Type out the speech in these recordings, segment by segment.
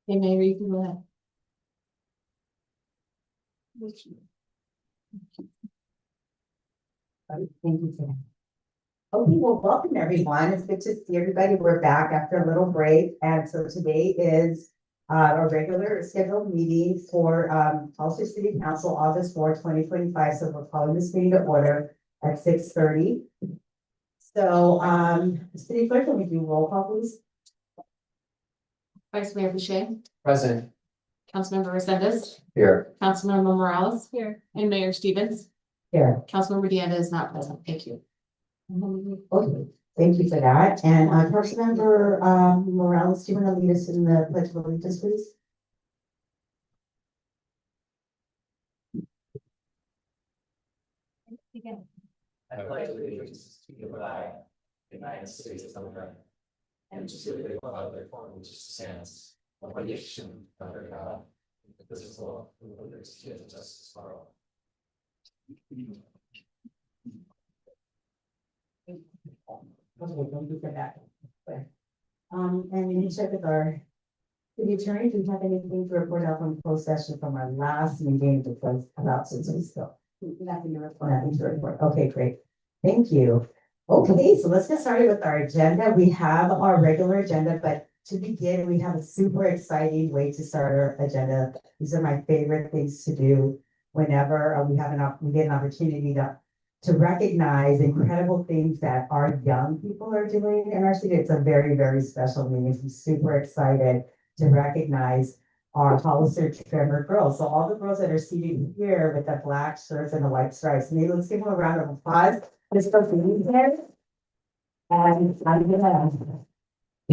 Hey, Mary, you can go ahead. Thank you, Sam. Okay, well, welcome everyone. It's good to see everybody. We're back after a little break. And so today is a regular scheduled meeting for Hollister City Council, August 4, 2025. So we're calling this meeting to order at 6:30. So City Clerk, can we do roll call, please? Vice Mayor Boucher, Present. Councilmember Resendez, Here. Councilmember Morales. Here. And Mayor Stevens. Here. Councilmember Deanna is not present. Thank you. Okay, thank you for that. And Councilmember Morales, do you want to lead us in the Pledge of Allegiance, please? I pledge allegiance to the flag, the United States of America, and to the republic for which it stands, one nation under God, indivisible, with liberty and justice for all. Thank you for that. And we need to check with our city attorney. Do you have anything to report out from closed session from our last meeting, which was about 6 weeks ago? Nothing to report. Nothing to report. Okay, great. Thank you. Okay, so let's get started with our agenda. We have our regular agenda, but to begin, we have a super exciting way to start our agenda. These are my favorite things to do whenever we get an opportunity to recognize incredible things that our young people are doing in our city. It's a very, very special meeting. I'm super excited to recognize our Hollister trimmer girls. So all the girls that are seated here with the black shirts and the white stripes, maybe let's give them a round of applause. Just for being here. And I'm gonna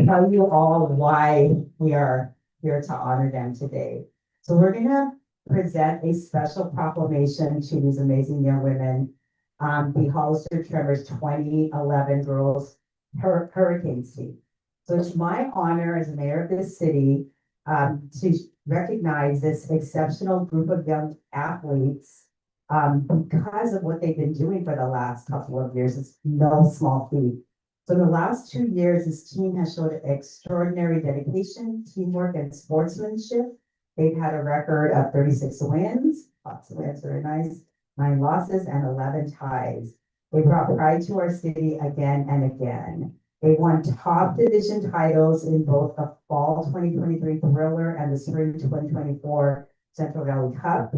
tell you all why we are here to honor them today. So we're gonna present a special proclamation to these amazing young women. The Hollister Tremors 2011 Girls Hurricane Team. So it's my honor as mayor of this city to recognize this exceptional group of young athletes because of what they've been doing for the last couple of years. It's no small feat. So in the last 2 years, this team has showed extraordinary dedication, teamwork, and sportsmanship. They've had a record of 36 wins, lots of wins, very nice, 9 losses, and 11 ties. They brought pride to our city again and again. They won top division titles in both the fall 2023 Thriller and the spring 2024 Central Valley Cup.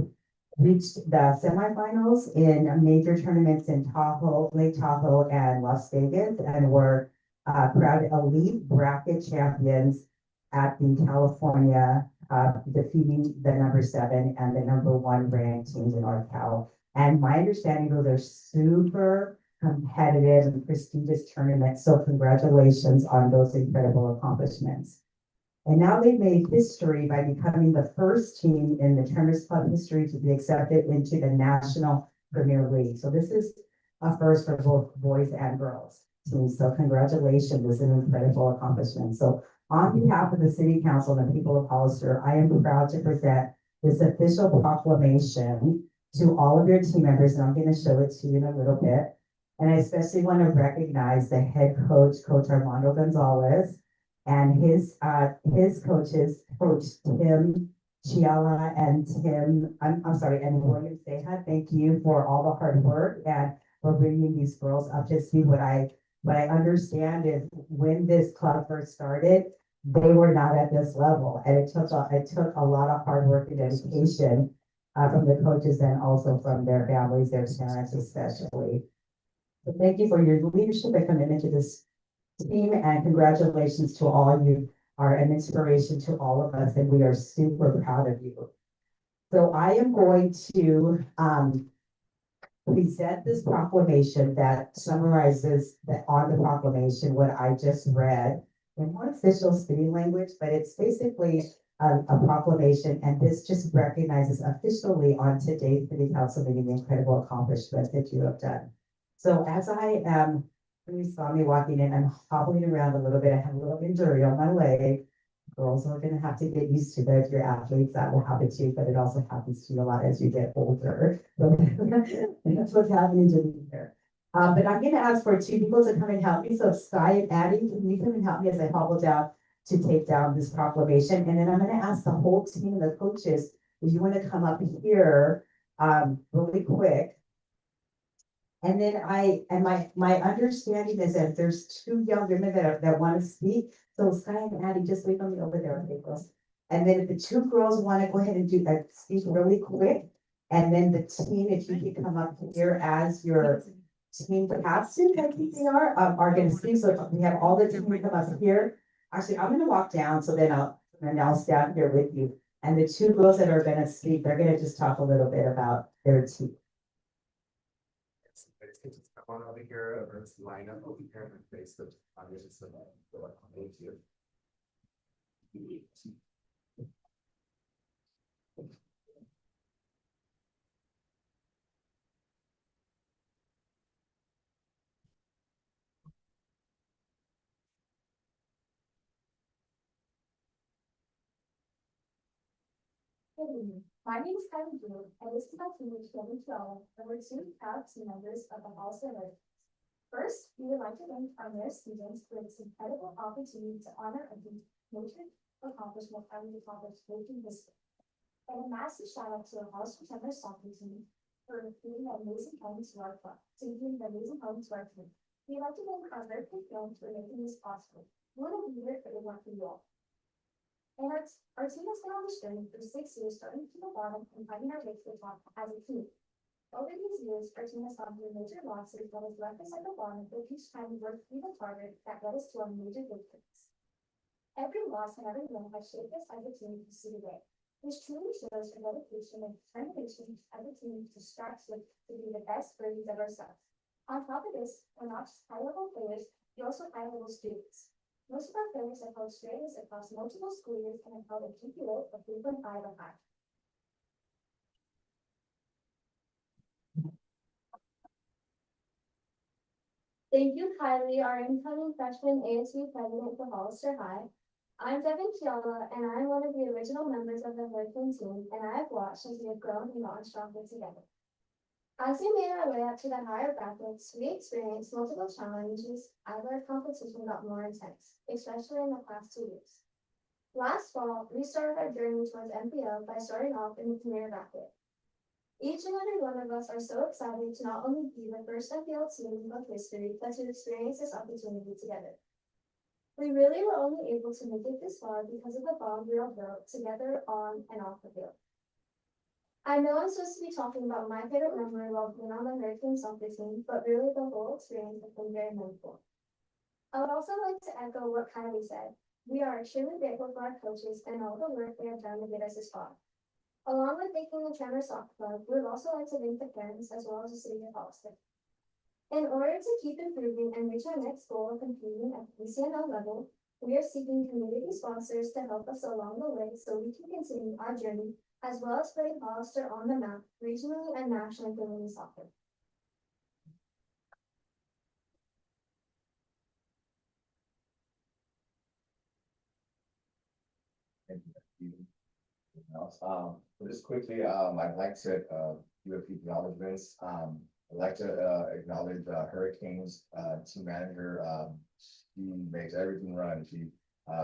Reached the semifinals in major tournaments in Tahoe, Lake Tahoe, and Las Vegas, and were proud elite bracket champions at the California, defeating the number 7 and the number 1 ranked teams in North Cal. And my understanding, those are super competitive and prestigious tournaments. So congratulations on those incredible accomplishments. And now they've made history by becoming the first team in the Tremors Club history to be accepted into the National Premier League. So this is a first for both boys and girls teams. So congratulations, this is an incredible accomplishment. So on behalf of the City Council and the people of Hollister, I am proud to present this official proclamation to all of your team members, and I'm going to show it to you in a little bit. And I especially want to recognize the head coach, Coach Armando Gonzalez, and his coaches, Coach Tim Chiala and and William Seja. Thank you for all the hard work and for bringing these girls up to speed. What I understand is when this club first started, they were not at this level, and it took a lot of hard work and dedication from the coaches and also from their families, their parents especially. So thank you for your leadership and commitment to this team, and congratulations to all of you. Are an inspiration to all of us, and we are super proud of you. So I am going to present this proclamation that summarizes on the proclamation what I just read in more official city language, but it's basically a proclamation, and this just recognizes officially on today's City Council meeting the incredible accomplishments that you have done. So as I am, when you saw me walking in, I'm hobbling around a little bit. I have a little injury on my leg. Girls are going to have to get used to that. If you're athletes, that will happen too, but it also happens to you a lot as you get older. So that's what's happening to me here. But I'm going to ask for 2 people to come and help me. So Sky and Addie, can you come and help me as I hobble down to take down this proclamation. And then I'm gonna ask the whole team, the coaches, if you wanna come up here, really quick. And then my understanding is that there's two young women that wanna speak, so Sky and Addie, just wait for me over there, okay, girls? And then if the two girls wanna go ahead and do that, speak really quick, and then the team, if you could come up here as your team captains, I think they are gonna speak, so we have all the team come up here. Actually, I'm gonna walk down, so then I'll stand here with you. And the two girls that are gonna speak, they're gonna just talk a little bit about their team. Just come on over here, or just line up over here and face the audience and thank you. Good evening. My name is Kylie Drew, and this is my teammate Kevin Fiala, and we're two proud team members of the Hollister Red. First, we would like to thank our mayor students for this incredible opportunity to honor a major accomplishment that we accomplished making history. And a massive shout out to the Hollister Timber soccer team for being an amazing home to our club, being an amazing home to our team. We'd like to thank our very good fans for making this possible. We want to be here for everyone for you all. And our team has been on this journey for 6 years, starting from the bottom and finding our way to the top as a team. Over these years, our team has gone through major losses that has left us at the bottom, but each time we worked through the target that led us to our major victories. Every loss and every win has shaped us as a team to see today. This truly shows our dedication and determination as a team to strive to be the best versions of ourselves. On top of this, we're not just high-level players, we're also high-level students. Most of our players have held straight A's across multiple school years and have held a GPA of 3.5 or higher. Thank you, Kylie, our incoming freshman ASU president for Hollister High. I'm Devin Fiala, and I'm one of the original members of the Hurricane team, and I have watched as we have grown and gotten stronger together. As we made our way up to the higher brackets, we experienced multiple challenges as our competition got more intense, especially in the past 2 years. Last fall, we started our journey towards MPO by starting off in the premier bracket. Each and every one of us are so excited to not only be the first MPL team of history, but to experience this opportunity together. We really were only able to make it this far because of the bond we all built together on and off the field. I know I'm supposed to be talking about my favorite memory while being on the Hurricane soccer team, but really the whole experience has been very meaningful. I would also like to echo what Kylie said. We are extremely grateful for our coaches and all the work they have done to get us this far. Along with thanking the Tremor Soccer Club, we would also like to thank the parents as well as the city of Hollister. In order to keep improving and reach our next goal of competing at the PCNL level, we are seeking community sponsors to help us along the way so we can continue our journey, as well as putting Hollister on the map regionally and nationally for women's soccer. Thank you. Just quickly, I'd like to do a few acknowledgements. I'd like to acknowledge Hurricanes team manager. She makes everything run. She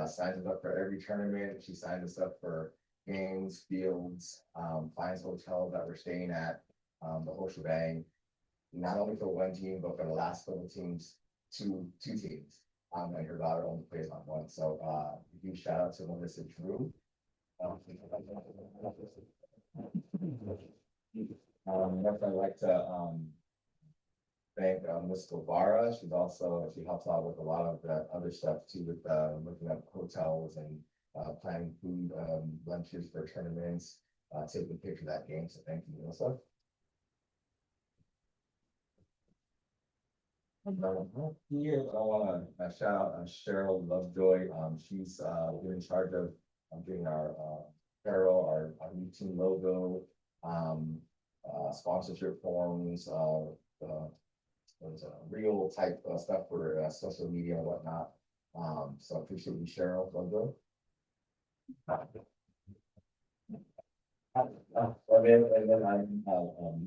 signs us up for every tournament. She signs us up for games, fields, finds hotels that we're staying at, the whole shebang. Not only for one team, but for the last couple teams, two teams. And her daughter only plays on one. So a huge shout out to Melissa Drew. Next, I'd like to thank Ms. Guevara. She helps out with a lot of the other stuff too, with looking up hotels and planning food lunches for tournaments, taking pictures of that game. So thank you, Melissa. Here, I want to shout out Cheryl Lovejoy. She's in charge of getting our apparel, our new team logo, sponsorship forms, real type stuff for social media and whatnot. So appreciate you, Cheryl Lovejoy. And then I'm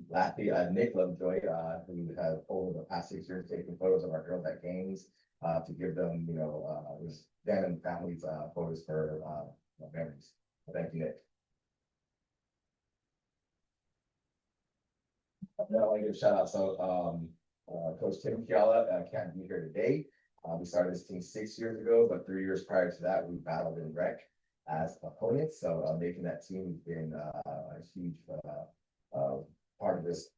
lastly, Nick Lovejoy, who has over the past 6 years taken photos of our girls at games, to give them, them and families, photos for, memories. Thank you, Nick. I want to give a shout out, Coach Tim Kiala, can't be here today. We started this team 6 years ago, but 3 years prior to that, we battled in rec as opponents. So making that team has been a huge part of this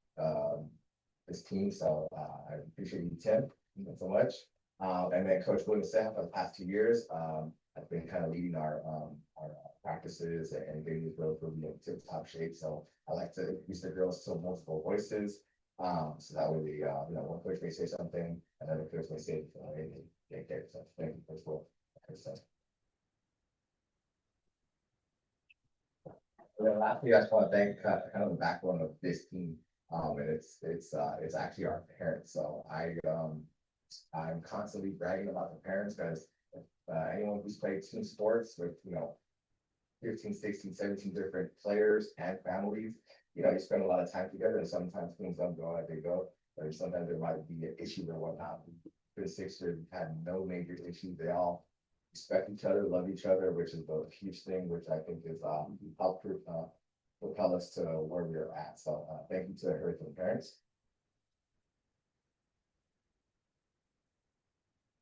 team. So I appreciate you, Tim. Thank you so much. And then Coach William Staff for the past 2 years, I've been kind of leading our practices and getting these girls really in tip top shape. So I like to introduce the girls to multiple voices. So that way we, one coach may say something, another coach may say, hey, so thank you, Coach Will. And then lastly, I just want to thank kind of the backbone of this team. And it's actually our parents. So I'm constantly bragging about the parents because anyone who's played team sports with 15, 16, 17 different players and families, you spend a lot of time together, and sometimes things don't go as they go. Or sometimes there might be an issue or whatnot. For the 6 years, we've had no major issues. They all respect each other, love each other, which is a huge thing, which I think is helped propel us to where we're at. So thank you to the Hurricane parents.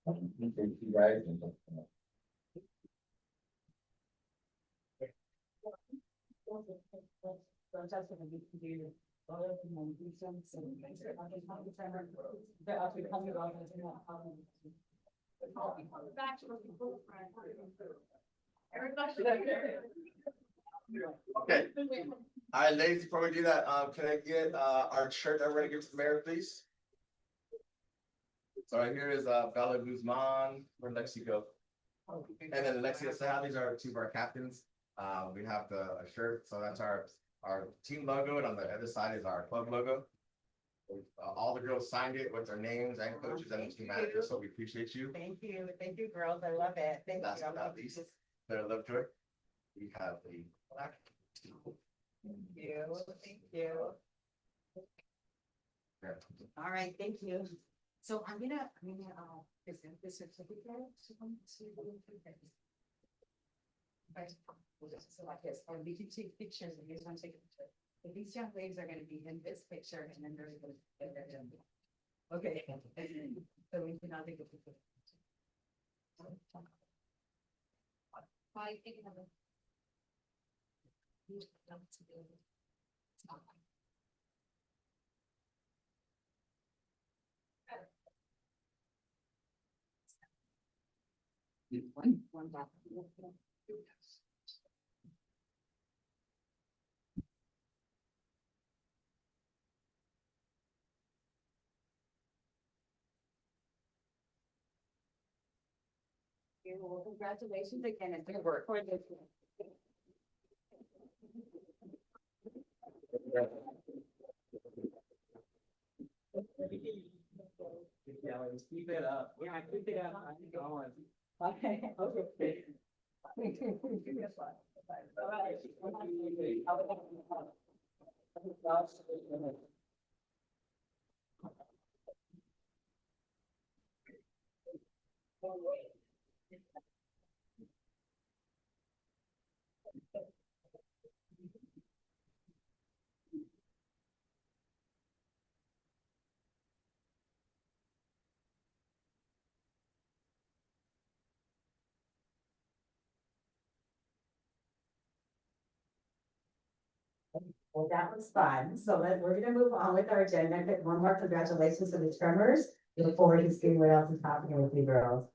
Thank you guys. Okay. All right, ladies, before we do that, can I get our shirt that we're gonna give to the mayor, please? So right here is Bella Guzman. Where'd Lexi go? And then Alexia Sal, these are two of our captains. We have the shirt, so that's our team logo, and on the other side is our club logo. All the girls signed it with their names and coaches and the team managers, so we appreciate you. Thank you, girls. I love it. Thank Last you. but not least, their love to it. We have the black. Thank you. All right, thank you. So I'm gonna present this certificate to them to. Right. So like this, or we can take pictures if you just want to take a picture. But these young ladies are gonna be in this picture and then they're gonna get their gym. Okay. So we can now take a picture. Bye, take another. One back. Well, congratulations again, and good work for this. Keep it up. Yeah, keep it up. I'm going. Okay, okay. Well, that was fun. So we're gonna move on with our agenda. One more congratulations to the Tremors. We look forward to seeing what else is happening with you girls.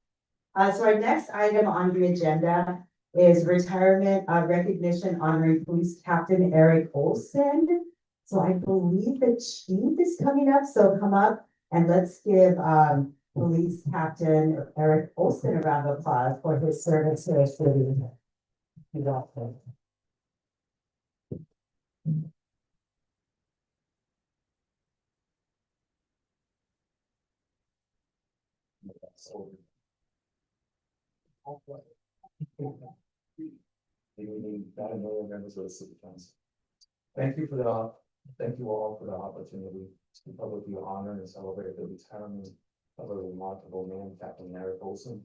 So our next item on the agenda is retirement recognition honoring Police Captain Eric Olson. So I believe the chief is coming up, so come up and let's give Police Captain Eric Olson a round of applause for his service to our city. He's awesome. Members of the city council. Thank you all for the opportunity to publicly honor and celebrate the retirement of a remarkable man, Captain Eric Olson.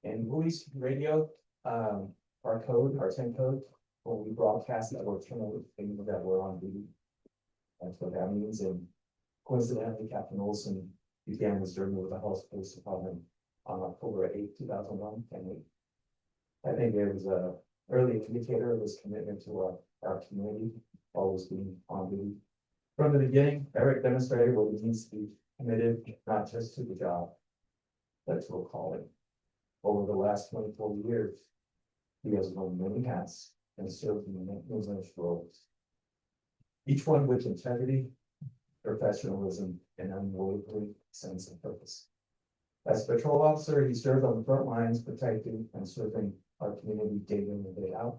And police radio, our code, our 10 code, when we broadcast that, we're telling things that we're on duty. That's what that means. And coincidentally, Captain Olson began his journey with the Hollis Police Department on October 8, 2001. And I think it was a early indicator of his commitment to our community, always being on duty. From the beginning, Eric demonstrated what it means to be committed, not just to the job, but to a calling. Over the last 24 years, he has worn many hats and served in numerous roles, each one with integrity, professionalism, and unwavering sense of purpose. As a patrol officer, he served on the front lines, protecting and serving our community day in and day out.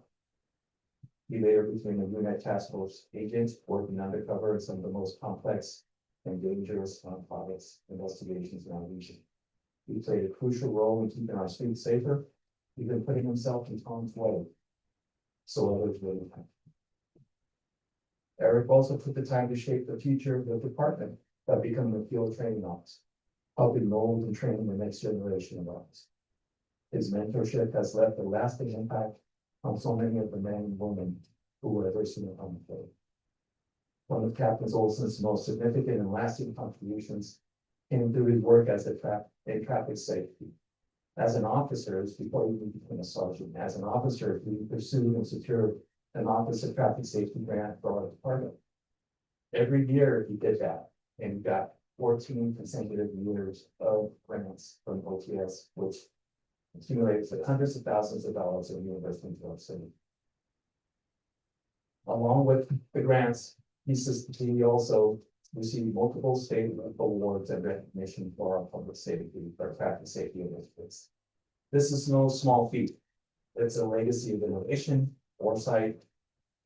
He later became a unit task force agent, working undercover in some of the most complex and dangerous narcotics investigations in our region. He played a crucial role in keeping our streets safer, even putting himself in harm's way, so others wouldn't have. Eric also took the time to shape the future of the department by becoming a field training officer, helping mold and train the next generation of officers. His mentorship has left a lasting impact on so many of the men and women who were ever seen on the field. One of Captain Olson's most significant and lasting contributions came through his work as in traffic safety. As an officer, before he became a sergeant, as an officer, he pursued and secured an Office of Traffic Safety grant for our department. Every year he did that and got 14 consecutive years of grants from OTS, which accumulated to hundreds of thousands of dollars in University of New York City. Along with the grants, he also received multiple state awards and recognition for our public safety or traffic safety initiatives. This is no small feat. It's a legacy of innovation, foresight,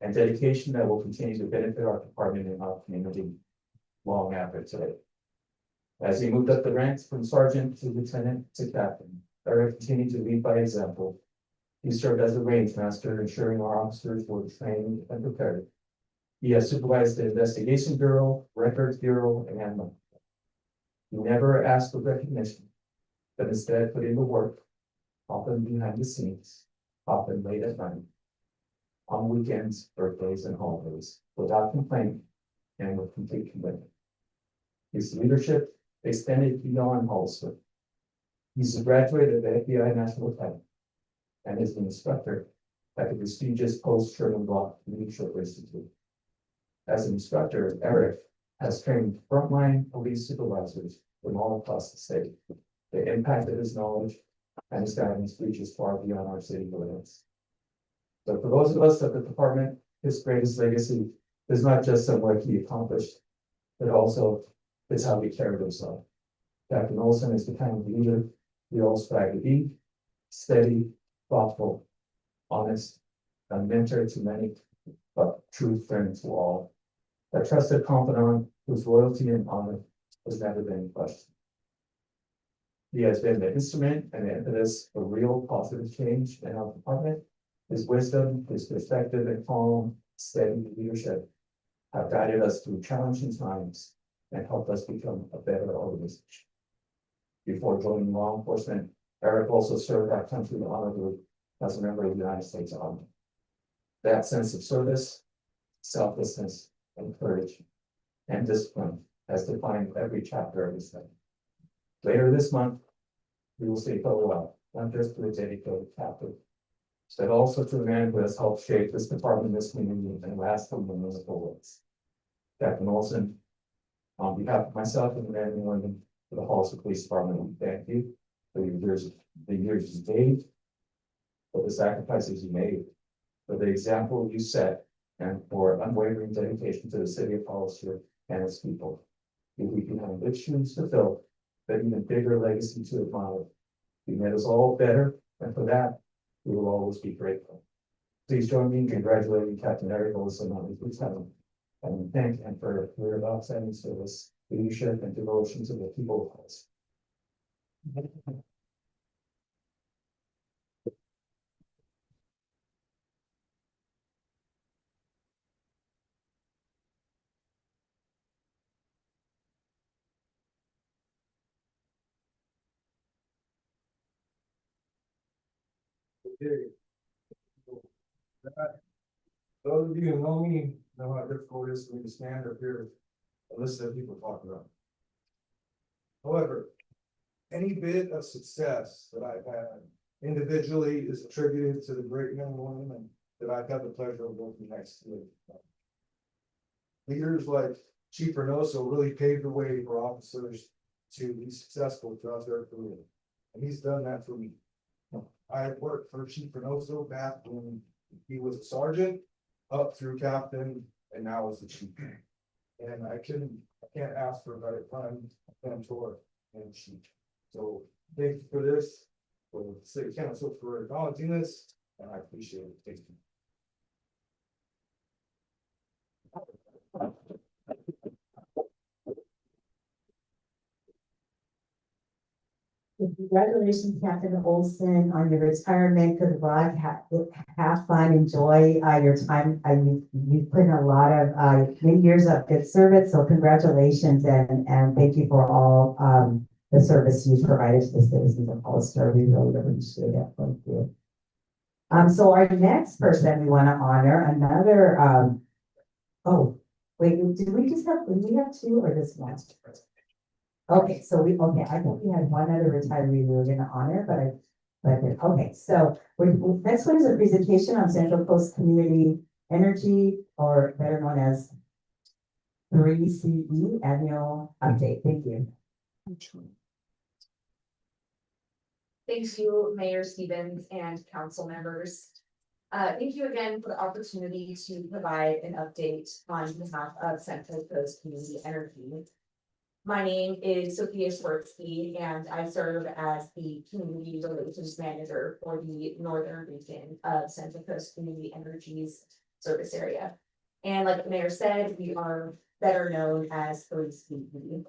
and dedication that will continue to benefit our department and our community long after today. As he moved up the ranks from sergeant to lieutenant to captain, Eric continued to lead by example. He served as a range master, ensuring our officers were trained and prepared. He has supervised the Investigation Bureau, Records Bureau, and AMA. He never asked for recognition, but instead put in the work, often behind the scenes, often late at night, on weekends, birthdays, and holidays, without complaint and with complete commitment. His leadership extended beyond Hollister. He's a graduate of the FBI National Academy and is an instructor at the prestigious Post-Sherman Block Leadership Institute. As an instructor, Eric has trained frontline police supervisors from all across the state. The impact of his knowledge and his guidance reaches far beyond our city limits. So for those of us at the department, his greatest legacy is not just in what he accomplished, but also is how he carried himself. Captain Olson is the kind of leader we all strive to be: steady, thoughtful, honest, a mentor to many, but true friend to all. A trusted confidant whose loyalty and honor has never been questioned. He has been the instrument and the impetus for real positive change in our department. His wisdom, his perspective, and calm, steady leadership have guided us through challenging times and helped us become a better organization. Before joining law enforcement, Eric also served our country honorably as a member of the United States Army. That sense of service, selflessness, and courage and discipline has defined every chapter of his life. Later this month, we will say farewell, not just to a dedicated captain, but also to the man who has helped shape this department, this community, and last from the municipal ways. Captain Olson, on behalf of myself and the men and women of the Hollister Police Department, we thank you for the years you gave, for the sacrifices you made, for the example you set, and for unwavering dedication to the city of Hollister and its people. You leave behind big shoes to fill, but even bigger legacy to admire. You made us all better, and for that, we will always be grateful. Please join me in congratulating Captain Eric Olson on his retirement, and thank him for your outstanding service, leadership, and devotion to the people of Hollister. Those of you who know me know how difficult it is for me to stand up here and listen to people talk about. However, any bit of success that I've had individually is attributed to the great men and women that I've had the pleasure of working next to. Leaders like Chief Reynoso really paved the way for officers to be successful throughout their career. And he's done that for me. I have worked for Chief Reynoso back when he was a sergeant, up through captain, and now as the chief. And I can't ask for a better friend, mentor, and chief. So thank you for this, for the city council for acknowledging this, and I appreciate it. Thank you. Congratulations, Captain Olson, on your retirement. Good luck. Have fun, enjoy your time. You've put in a lot of many years of good service. So congratulations and thank you for all the service you've provided to the citizens of Hollister. We really appreciate it. Thank you. So our next person we want to honor another oh wait, do we have two or this one? Okay, so I think we had one other retiree we were gonna honor, okay, so next one is a presentation on Central Coast Community Energy, or better known as 3CE Annual Update. Thank you. Thank you, Mayor Stevens and council members. Thank you again for the opportunity to provide an update on behalf of Central Coast Community Energy. My name is Sophia Schwartzky, and I serve as the Community Relations Manager for the Northern Region of Central Coast Community Energy's service area. And like the mayor said, we are better known as 3CE.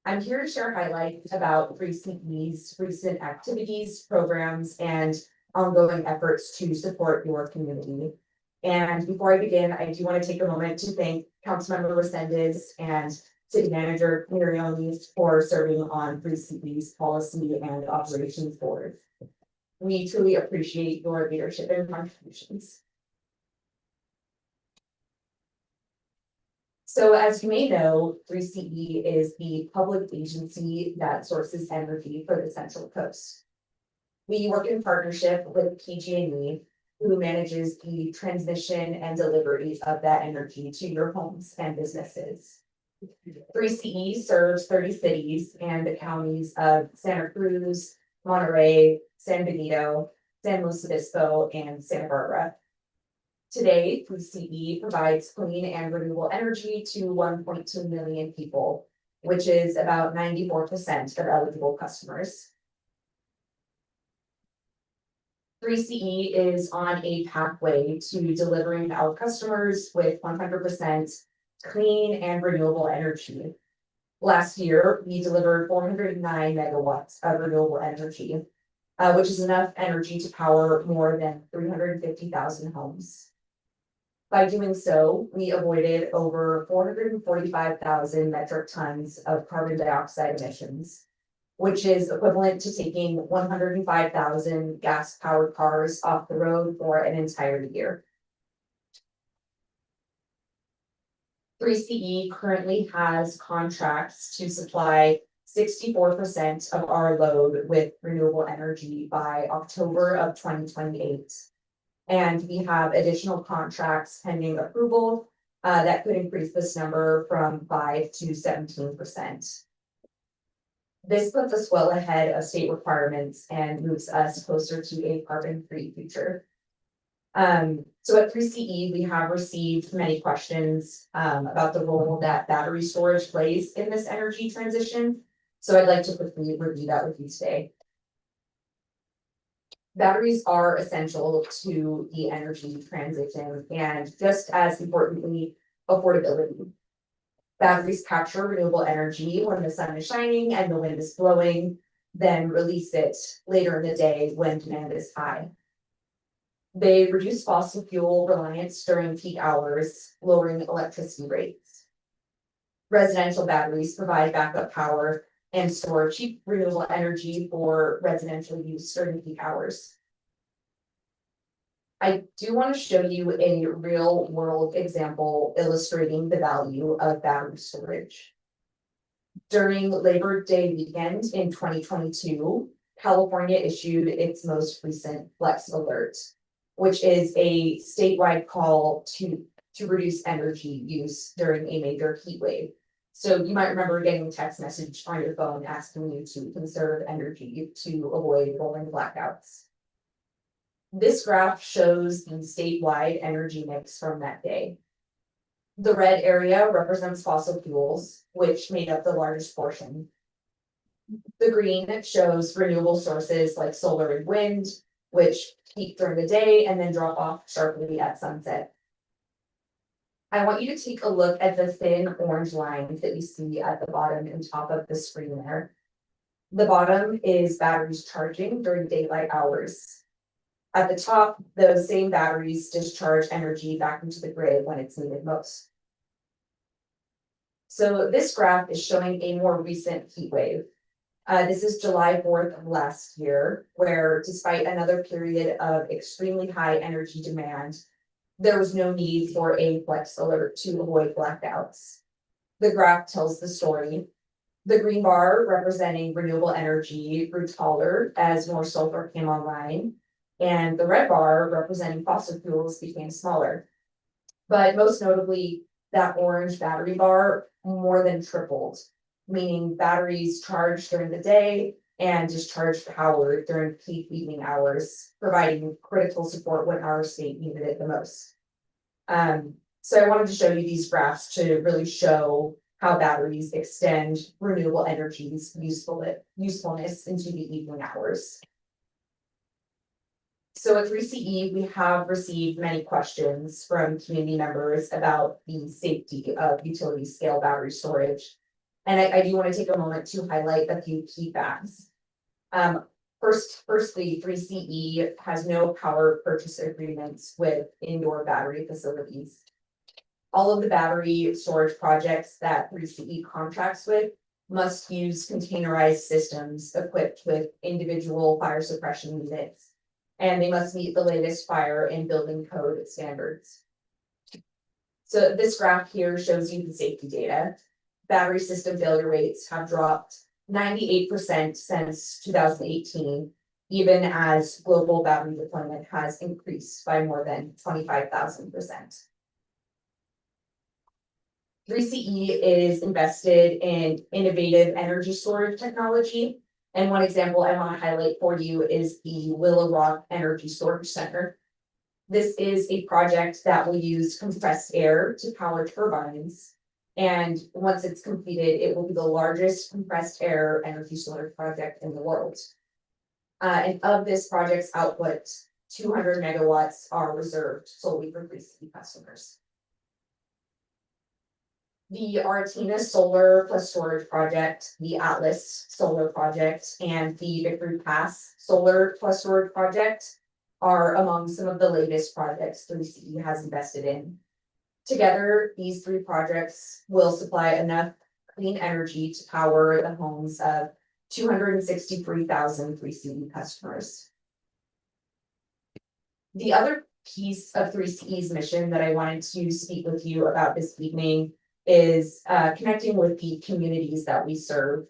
I'm here to share highlights about 3CE's recent activities, programs, and ongoing efforts to support your community. And before I begin, I do want to take a moment to thank Councilmember Resendez and City Manager Miriam for serving on 3CE's policy and operations board. We truly appreciate your leadership and contributions. So as you may know, 3CE is the public agency that sources energy for the Central Coast. We work in partnership with PG&E, who manages the transmission and delivery of that energy to your homes and businesses. 3CE serves 30 cities and the counties of Santa Cruz, Monterey, San Benito, San Luis Obispo, and Santa Barbara. Today, 3CE provides clean and renewable energy to 1.2 million people, which is about 94% of eligible customers. 3CE is on a pathway to delivering our customers with 100% clean and renewable energy. Last year, we delivered 409 megawatts of renewable energy, which is enough energy to power more than 350,000 homes. By doing so, we avoided over 445,000 metric tons of carbon dioxide emissions, which is equivalent to taking 105,000 gas-powered cars off the road for an entire year. 3CE currently has contracts to supply 64% of our load with renewable energy by October of 2028. And we have additional contracts pending approval that could increase this number from 5 to 17%. This puts us well ahead of state requirements and moves us closer to a carbon-free future. So at 3CE, we have received many questions about the role that battery storage plays in this energy transition. So I'd like to quickly review that with you today. Batteries are essential to the energy transition and just as importantly, affordability. Batteries capture renewable energy when the sun is shining and the wind is blowing, then release it later in the day when demand is high. They reduce fossil fuel reliance during peak hours, lowering electricity rates. Residential batteries provide backup power and store cheap renewable energy for residential use during peak hours. I do want to show you a real world example illustrating the value of battery storage. During Labor Day weekend in 2022, California issued its most recent Flex Alert, which is a statewide call to reduce energy use during a major heat wave. So you might remember getting a text message on your phone asking you to conserve energy to avoid rolling blackouts. This graph shows the statewide energy mix from that day. The red area represents fossil fuels, which made up the largest portion. The green shows renewable sources like solar and wind, which peak during the day and then drop off sharply at sunset. I want you to take a look at the thin orange lines that you see at the bottom and top of the screen there. The bottom is batteries charging during daylight hours. At the top, those same batteries discharge energy back into the grid when it's needed most. So this graph is showing a more recent heat wave. This is July 4th of last year, where despite another period of extremely high energy demand, there was no need for a Flex Alert to avoid blackouts. The graph tells the story. The green bar representing renewable energy grew taller as more solar came online, and the red bar representing fossil fuels became smaller. But most notably, that orange battery bar more than tripled, meaning batteries charged during the day and discharged power during peak evening hours, providing critical support when our state needed it the most. So I wanted to show you these graphs to really show how batteries extend renewable energy's usefulness into the evening hours. So at 3CE, we have received many questions from community members about the safety of utility scale battery storage. And I do want to take a moment to highlight a few key facts. Firstly, 3CE has no power purchase agreements with indoor battery facilities. All of the battery storage projects that 3CE contracts with must use containerized systems equipped with individual fire suppression units, and they must meet the latest fire and building code standards. So this graph here shows you the safety data. Battery system failure rates have dropped 98% since 2018, even as global battery deployment has increased by more than 25,000%. 3CE is invested in innovative energy storage technology. And one example I want to highlight for you is the Willow Rock Energy Storage Center. This is a project that will use compressed air to power turbines. And once it's completed, it will be the largest compressed air energy storage project in the world. And of this project's output, 200 megawatts are reserved solely for 3CE customers. The Artina Solar plus Storage Project, the Atlas Solar Project, and the Victory Pass Solar plus Storage Project are among some of the latest projects 3CE has invested in. Together, these three projects will supply enough clean energy to power the homes of 263,000 3CE customers. The other piece of 3CE's mission that I wanted to speak with you about this evening is connecting with the communities that we serve.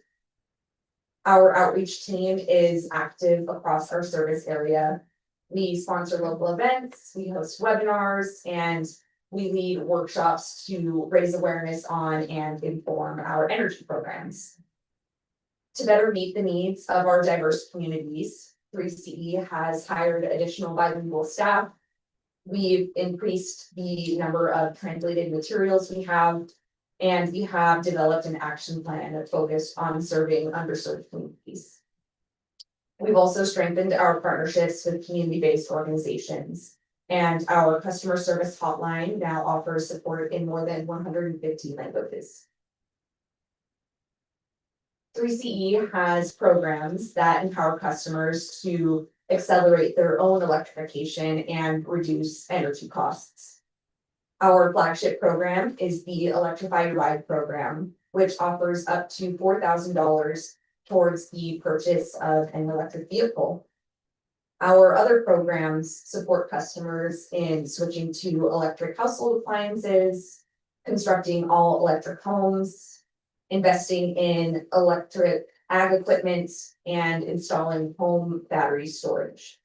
Our outreach team is active across our service area. We sponsor local events, we host webinars, and we lead workshops to raise awareness on and inform our energy programs. To better meet the needs of our diverse communities, 3CE has hired additional bilingual staff. We've increased the number of translated materials we have, and we have developed an action plan that focused on serving underserved communities. We've also strengthened our partnerships with community-based organizations, and our customer service hotline now offers support in more than 150 languages. 3CE has programs that empower customers to accelerate their own electrification and reduce energy costs. Our flagship program is the Electrify Your Ride program, which offers up to $4,000 towards the purchase of an electric vehicle. Our other programs support customers in switching to electric household appliances, constructing all electric homes, investing in electric ag equipment, and installing home battery storage.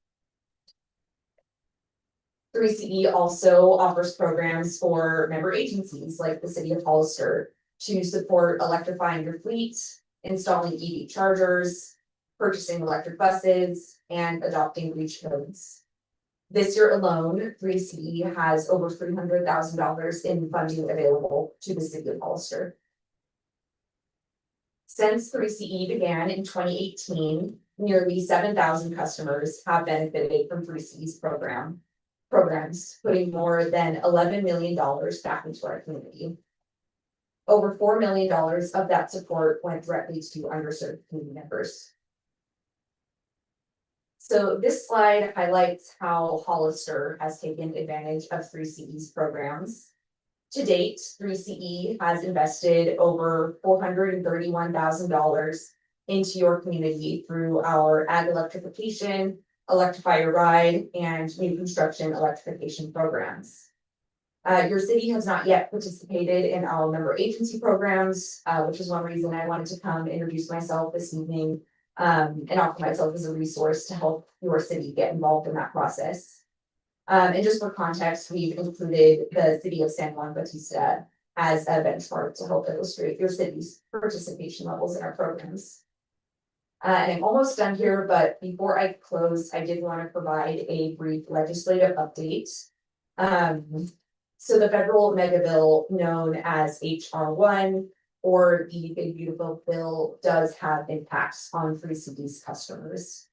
3CE also offers programs for member agencies like the city of Hollister to support electrifying your fleet, installing EV chargers, purchasing electric buses, and adopting REACH codes. This year alone, 3CE has over $300,000 in funding available to the city of Hollister. Since 3CE began in 2018, nearly 7,000 customers have benefited from 3CE's programs, putting more than $11 million back into our community. Over $4 million of that support went directly to underserved community members. So this slide highlights how Hollister has taken advantage of 3CE's programs. To date, 3CE has invested over $431,000 into your community through our ag electrification, Electrify Your Ride, and new construction electrification programs. Your city has not yet participated in our member agency programs, which is one reason I wanted to come introduce myself this evening, and offer myself as a resource to help your city get involved in that process. And just for context, we've included the city of San Juan Bautista as a benchmark to help illustrate your city's participation levels in our programs. And I'm almost done here, but before I close, I did want to provide a brief legislative update. So the federal mega bill known as HR 1 or the Big Beautiful Bill does have impacts on 3CE's customers.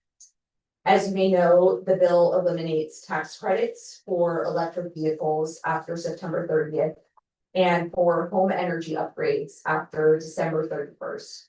As you may know, the bill eliminates tax credits for electric vehicles after September 30th and for home energy upgrades after December 31st.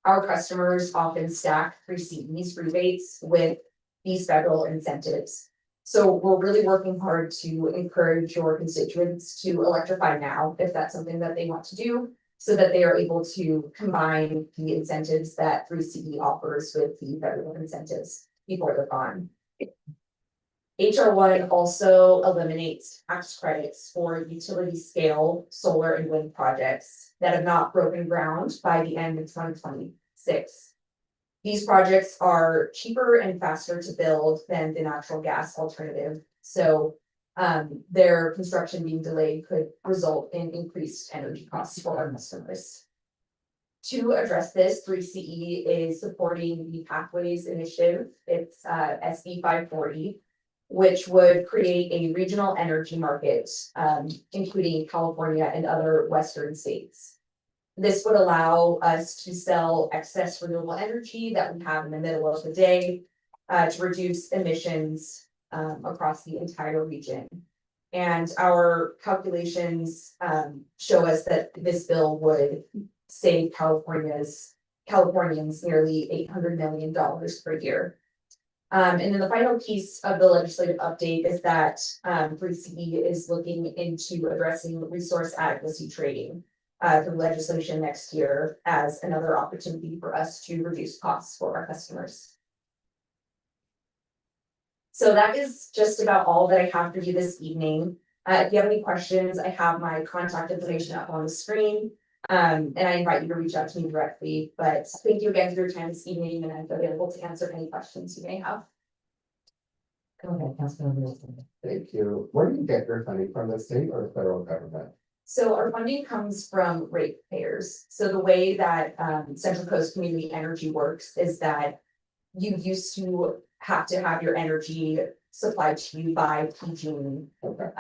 Our customers often stack 3CE's rebates with these federal incentives. So we're really working hard to encourage your constituents to electrify now, if that's something that they want to do, so that they are able to combine the incentives that 3CE offers with the federal incentives before they're gone. HR 1 also eliminates tax credits for utility scale solar and wind projects that have not broken ground by the end of 2026. These projects are cheaper and faster to build than the natural gas alternative. So their construction being delayed could result in increased energy costs for our customers. To address this, 3CE is supporting the Pathways Initiative. It's SB 540, which would create a regional energy market, including California and other Western states. This would allow us to sell excess renewable energy that we have in the middle of the day to reduce emissions across the entire region. And our calculations show us that this bill would save Californians nearly $800 million per year. And then the final piece of the legislative update is that 3CE is looking into addressing resource adequacy trading through legislation next year as another opportunity for us to reduce costs for our customers. So that is just about all that I have for you this evening. If you have any questions, I have my contact information up on the screen. And I invite you to reach out to me directly, but thank you again for your time this evening, and I'm available to answer any questions you may have. Go ahead, Councilmember Wilson. Thank you. Where do you get your funding from, the state or the federal government? So our funding comes from ratepayers. So the way that Central Coast Community Energy works is that you used to have your energy supplied to you by PG&E. Okay.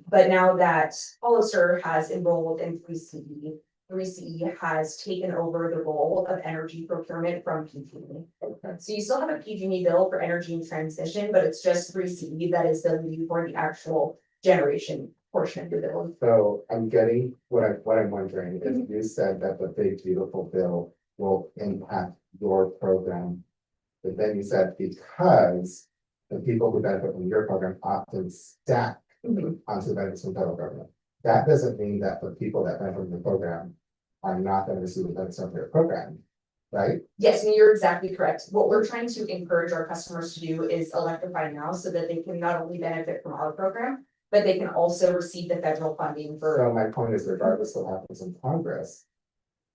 But now that Hollister has enrolled in 3CE has taken over the role of energy procurement from PG&E. Okay. So you still have a PG&E bill for energy and transmission, but it's just 3CE that is billing you for the actual generation portion of your bill. So I'm getting what I'm wondering is you said that the Big Beautiful Bill will impact your program. But then you said because the people who benefit from your program often stack onto the benefits from federal government. That doesn't mean that the people that benefit from the program are not going to receive the benefits of your program. right? Yes, and you're exactly correct. What we're trying to encourage our customers to do is electrify now so that they can not only benefit from our program, but they can also receive the federal funding for. So my point is regardless of what happens in Congress,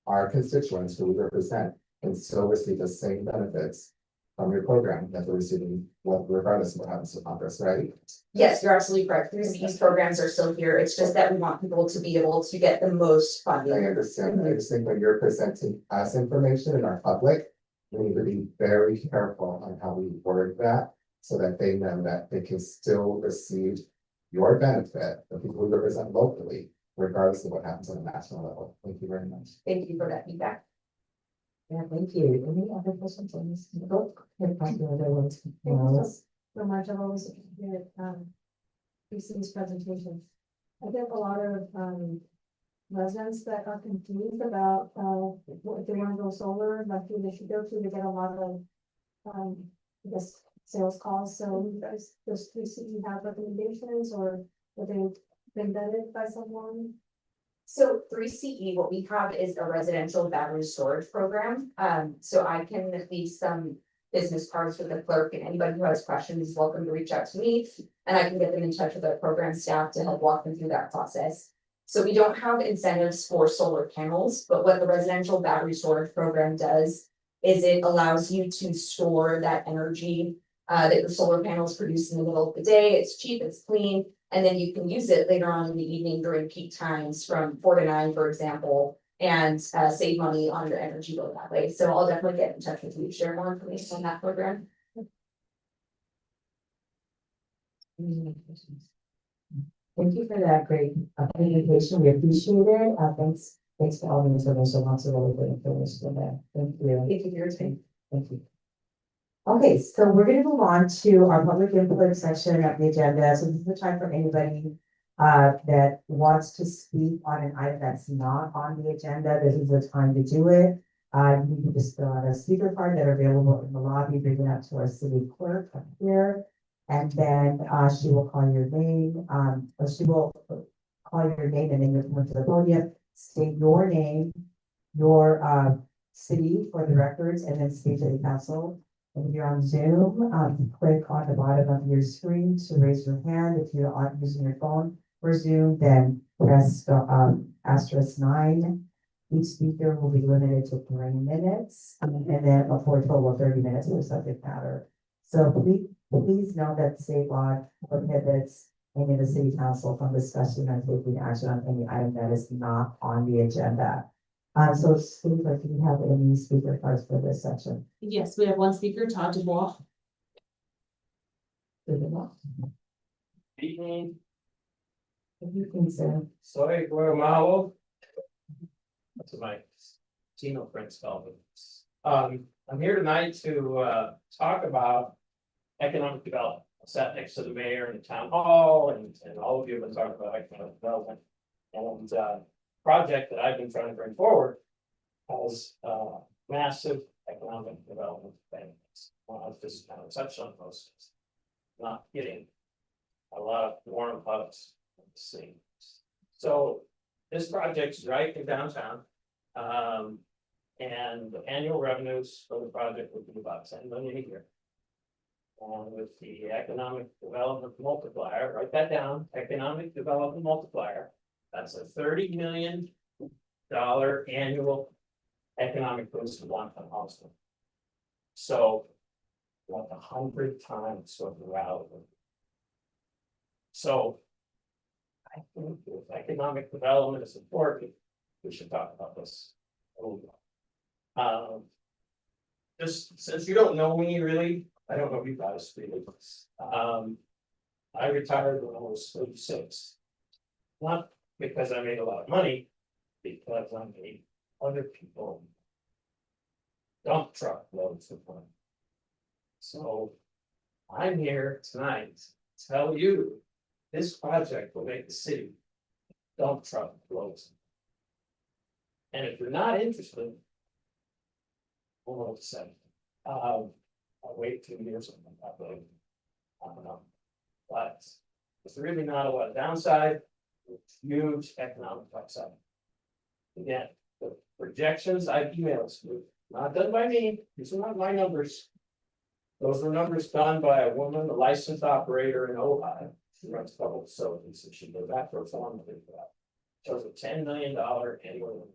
our constituents who we represent can still receive the same benefits from your program that they're receiving, what regardless of what happens to Congress, right? Yes, you're absolutely correct. These programs are still here. It's just that we want people to be able to get the most I funding. understand, I just think when you're presenting us information in our public, we need to be very careful on how we word that, so that they know that they can still receive your benefit, the people who represent locally, regardless of what happens on a national level. Thank you very much. Thank you for that feedback. Yeah, thank you. Any other questions on this? Go ahead, Councilor Lewis. So much. I've always appreciated, these presentations. I get a lot of, residents that are confused about, if they wanna go solar, like who they should go to get a lot of, I guess, sales calls. So you guys, does 3CE have recommendations or have they been vetted by someone? So 3CE, what we have is a residential battery storage program. So I can leave some business cards with the clerk, and anybody who has questions is welcome to reach out to me. And I can get them in touch with our program staff to help walk them through that process. So we don't have incentives for solar panels, but what the residential battery storage program does is it allows you to store that energy that your solar panels produce in the middle of the day. It's cheap, it's clean, and then you can use it later on in the evening during peak times from 4 to 9, for example, and save money on your energy bill that way. So I'll definitely get in touch with you, share more information on that program. Thank you for that great presentation. We appreciate it. Thanks for all the information. Lots of really good information there. Thank you. Thank you for your time. Thank you. Okay, so we're gonna move on to our public input section of the agenda. So this is the time for anybody that wants to speak on an item that's not on the agenda. This is the time to do it. You can just fill out a speaker card that are available in the lobby, bring it up to our city clerk up here. And then she will call your name, or she will call your name and then you come to the podium, state your name, your city for the records, and then state to the council. And if you're on Zoom, click on the bottom of your screen to raise your hand. If you're on using your phone for Zoom, then press *9. Each speaker will be limited to 3 minutes, and then for a total of 30 minutes for subject matter. So please know that the state law prohibits any of the city council from discussing and taking action on any item that is not on the agenda. So speaker, do you have any speaker cards for this section? Yes, we have one speaker, Todd Dubois. Evening, If you think so. soy Guatemala. That's what my Tino friends call me. I'm here tonight to talk about economic development. I sat next to the mayor in the town hall and all of you have been talking about economic development. And project that I've been trying to bring forward has massive economic development benefits. I've just kind of touched on those. Not getting a lot of warm hugs at the scene. So this project's right in downtown. And the annual revenues for the project would be about 10 million a year. And with the economic development multiplier, write that down, economic development multiplier, that's a $30 million annual economic boost to one-ton housing. So like 100 times of the value. So I think if economic development is important, we should talk about this a little bit. Just since you don't know me really, I don't know you guys really. I retired when I was 36. Not because I made a lot of money, because I made other people dump truck loads of money. So I'm here tonight to tell you this project will make the city dump truck loads. And if you're not interested, we'll say, I'll wait 2 years and then probably, I don't know. But it's really not a lot of downside, it's huge economic upside. Again, the projections I've emailed to Not done by me, these are not my numbers. Those were numbers done by a woman, a licensed operator in Ojai. She runs a couple of facilities, and she goes after a formula for that. Shows a $10 million annual.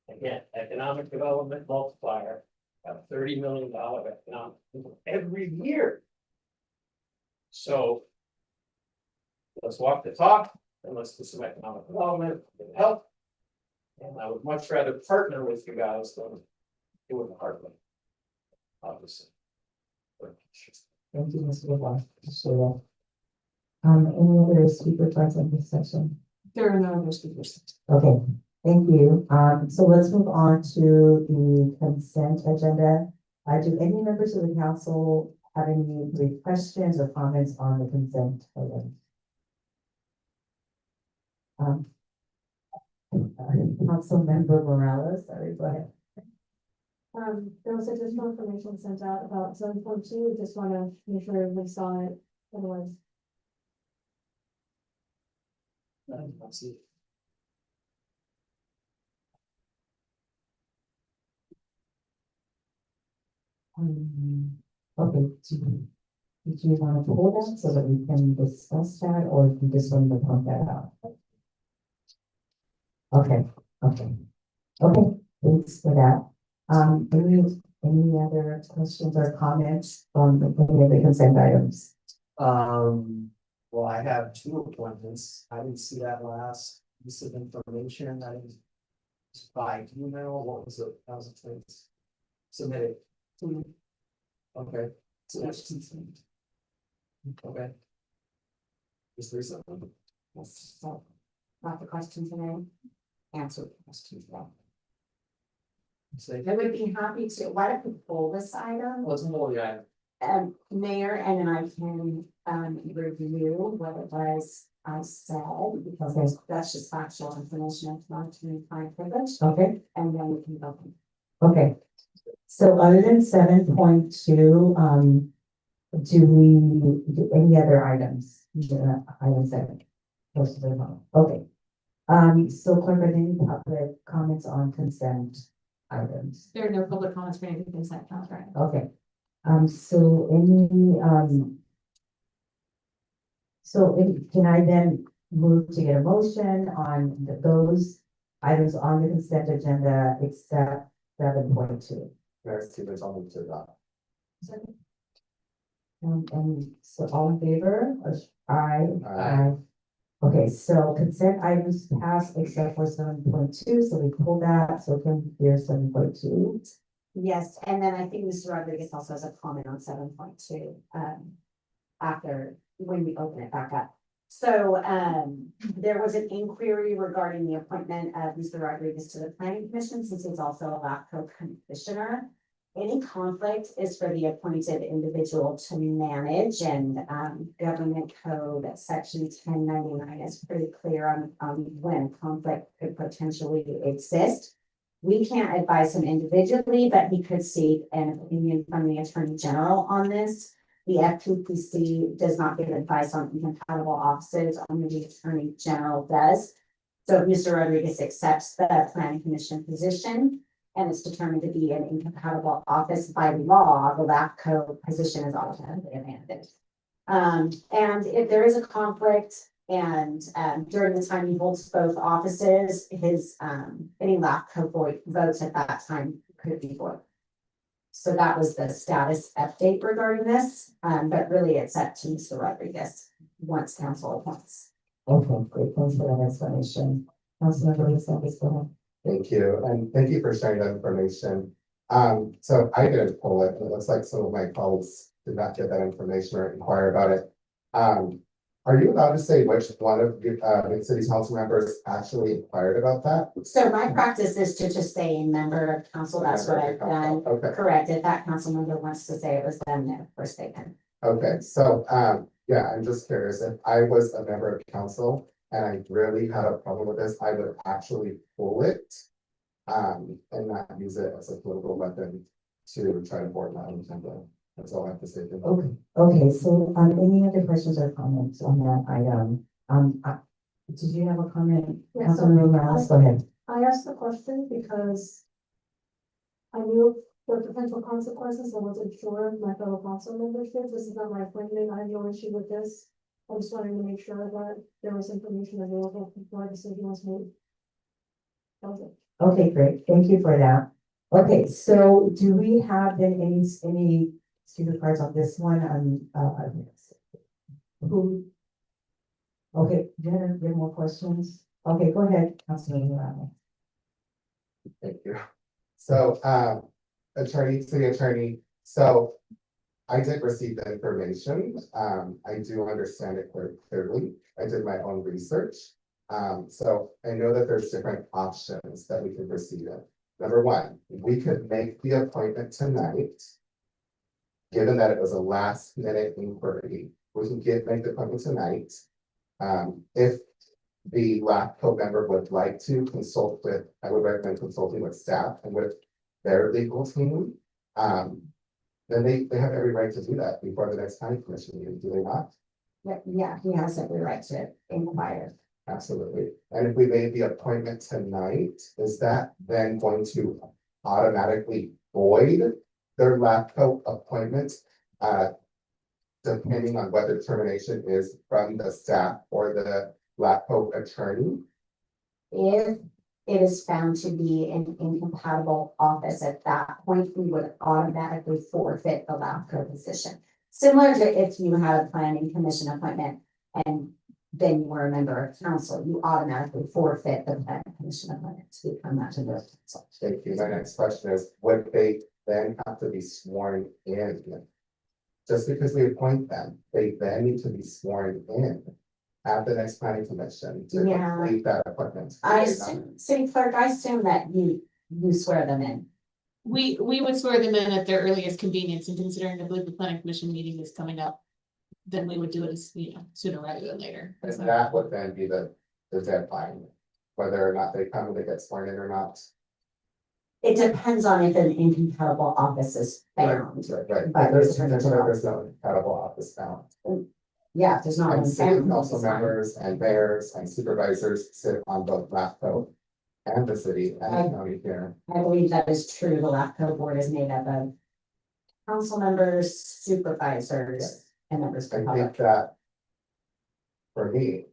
Again, economic development multiplier, a $30 million economic every year. So. Let's walk the talk, and let's do some economic development, and help. And I would much rather partner with you guys than do it the hard way. Obviously. Thank you, Mr. LeBlanc. So, any other speaker thoughts on this section? There are no other speakers. Okay, thank you. So let's move on to the consent agenda. Do any members of the council have any brief questions or comments on the consent item? Council Member Morales, sorry, go ahead. There was additional information sent out about 7.2. Just want to make sure everybody saw it. Otherwise, Okay, did you want to pull that so that we can discuss that, or do you just want to point that out? Okay, okay, thanks for that. Any other questions or comments on any of the consent items? Well, I have 2 appointments. I didn't see that last piece of information. I didn't. By email, what was it? That was a place submitted. Okay. So that's 2 things. Okay. Just recently. Yes, so, not the question today, answer the questions now. Say, I would be happy to, why don't we pull this item? let's more, yeah. Mayor, and then I can, review what it was I said, because that's just factual information, it's not to my privilege. Okay. And then we can go. Okay. So other than 7.2, do any other items? Item 7. Most of them. Okay. So clerk, are there any public comments on consent items? There are no public comments for any consent counts, right? Okay. So can I then move to get a motion on those items on the consent agenda except 7.2? There's 2, there's only 2 that. And so all in favor? Aye. Aye. Okay, so consent items pass except for 7.2, so we pull that, so can hear 7.2. Yes, and then I think Mr. Rodriguez also has a comment on 7.2, after, when we open it back up. So, there was an inquiry regarding the appointment of Mr. Rodriguez to the planning commission, since he's also a LAFCO commissioner. Any conflict is for the appointed individual to manage, and, government code section 1099 is pretty clear on, when conflict could potentially exist. We can't advise him individually, but he could seek an opinion from the Attorney General on this. The FPPC does not give advice on incompatible offices, only the Attorney General does. So if Mr. Rodriguez accepts the Planning Commission position and it's determined to be an incompatible office by law, the LAFCO position is automatically abandoned. And if there is a conflict, and during the time he holds both offices, his any LAFCO votes at that time could be void. So that was the status update regarding this, but really it's up to Mr. Rodriguez once council appoints. Okay, great, thanks for that explanation. Councilmember Lisa, please go ahead. Thank you, and thank you for sharing that information. So I didn't pull it, it looks like some of my colleagues did not get that information or inquire about it. Are you allowed to say which one of the city's council members actually inquired about that? So my practice is to just say a member of council, that's what I've done. Okay, Correct, if that council member wants to say it was them, then of course they can. okay, so, yeah, I'm just curious, if I was a member of council and I really had a problem with this, I would actually pull it. And not use it as a political weapon to try to board my own agenda. That's all I have to say. Okay, so any other questions or comments on that item? Did you have a comment? Yes, Councilmember Morales, go ahead. I asked the question because I knew the potential consequences, I wasn't sure if my fellow council members did, this is not my appointment, I have no issue with this. I just wanted to make sure that there was information available before a decision was made. That was it. Okay, great, thank you for that. Okay, so do we have then any speaker cards on this one, who? Okay, Jenna, you have more questions? Okay, go ahead, Councilman Morales. Thank you. So, city attorney, so I did receive the information. I do understand it quite clearly. I did my own research. So I know that there's different options that we can proceed in. Number one, we could make the appointment tonight. Given that it was a last minute inquiry, we can make the appointment tonight. If the LAFCO member would like to consult with, I would recommend consulting with staff and with their legal team. Then they have every right to do that before the next county commission meeting, do they not? Yeah, he has every right to inquire. Absolutely. And if we made the appointment tonight, is that then going to automatically void their LAFCO appointment? Depending on whether termination is from the staff or the LAFCO attorney? If it is found to be an incompatible office, at that point, we would automatically forfeit the LAFCO position. Similar to if you had a planning commission appointment and then you were a member of council, you automatically forfeit the planning commission appointment to become that member of council. Thank you. My next question is, would they then have to be sworn in? Just because we appoint them, they then need to be sworn in at the next planning commission to Yeah. complete that appointment. I assume, city clerk, I assume that you swear them in. We would swear them in at their earliest convenience, and considering I believe the planning commission meeting is coming up. Then we would do it as, sooner rather than later. And that would then be the deadline, whether or not they come and they get sworn in or not. It depends on if an incompatible office is found. Right. By the There's attorney there's general. no incredible office now. Yeah, if there's not. And one city found, council it's fine. members and mayors and supervisors sit on both LAFCO and the city and the county here. I believe that is true. The LAFCO board is made up of council members, supervisors, and members I of the think public. that for me,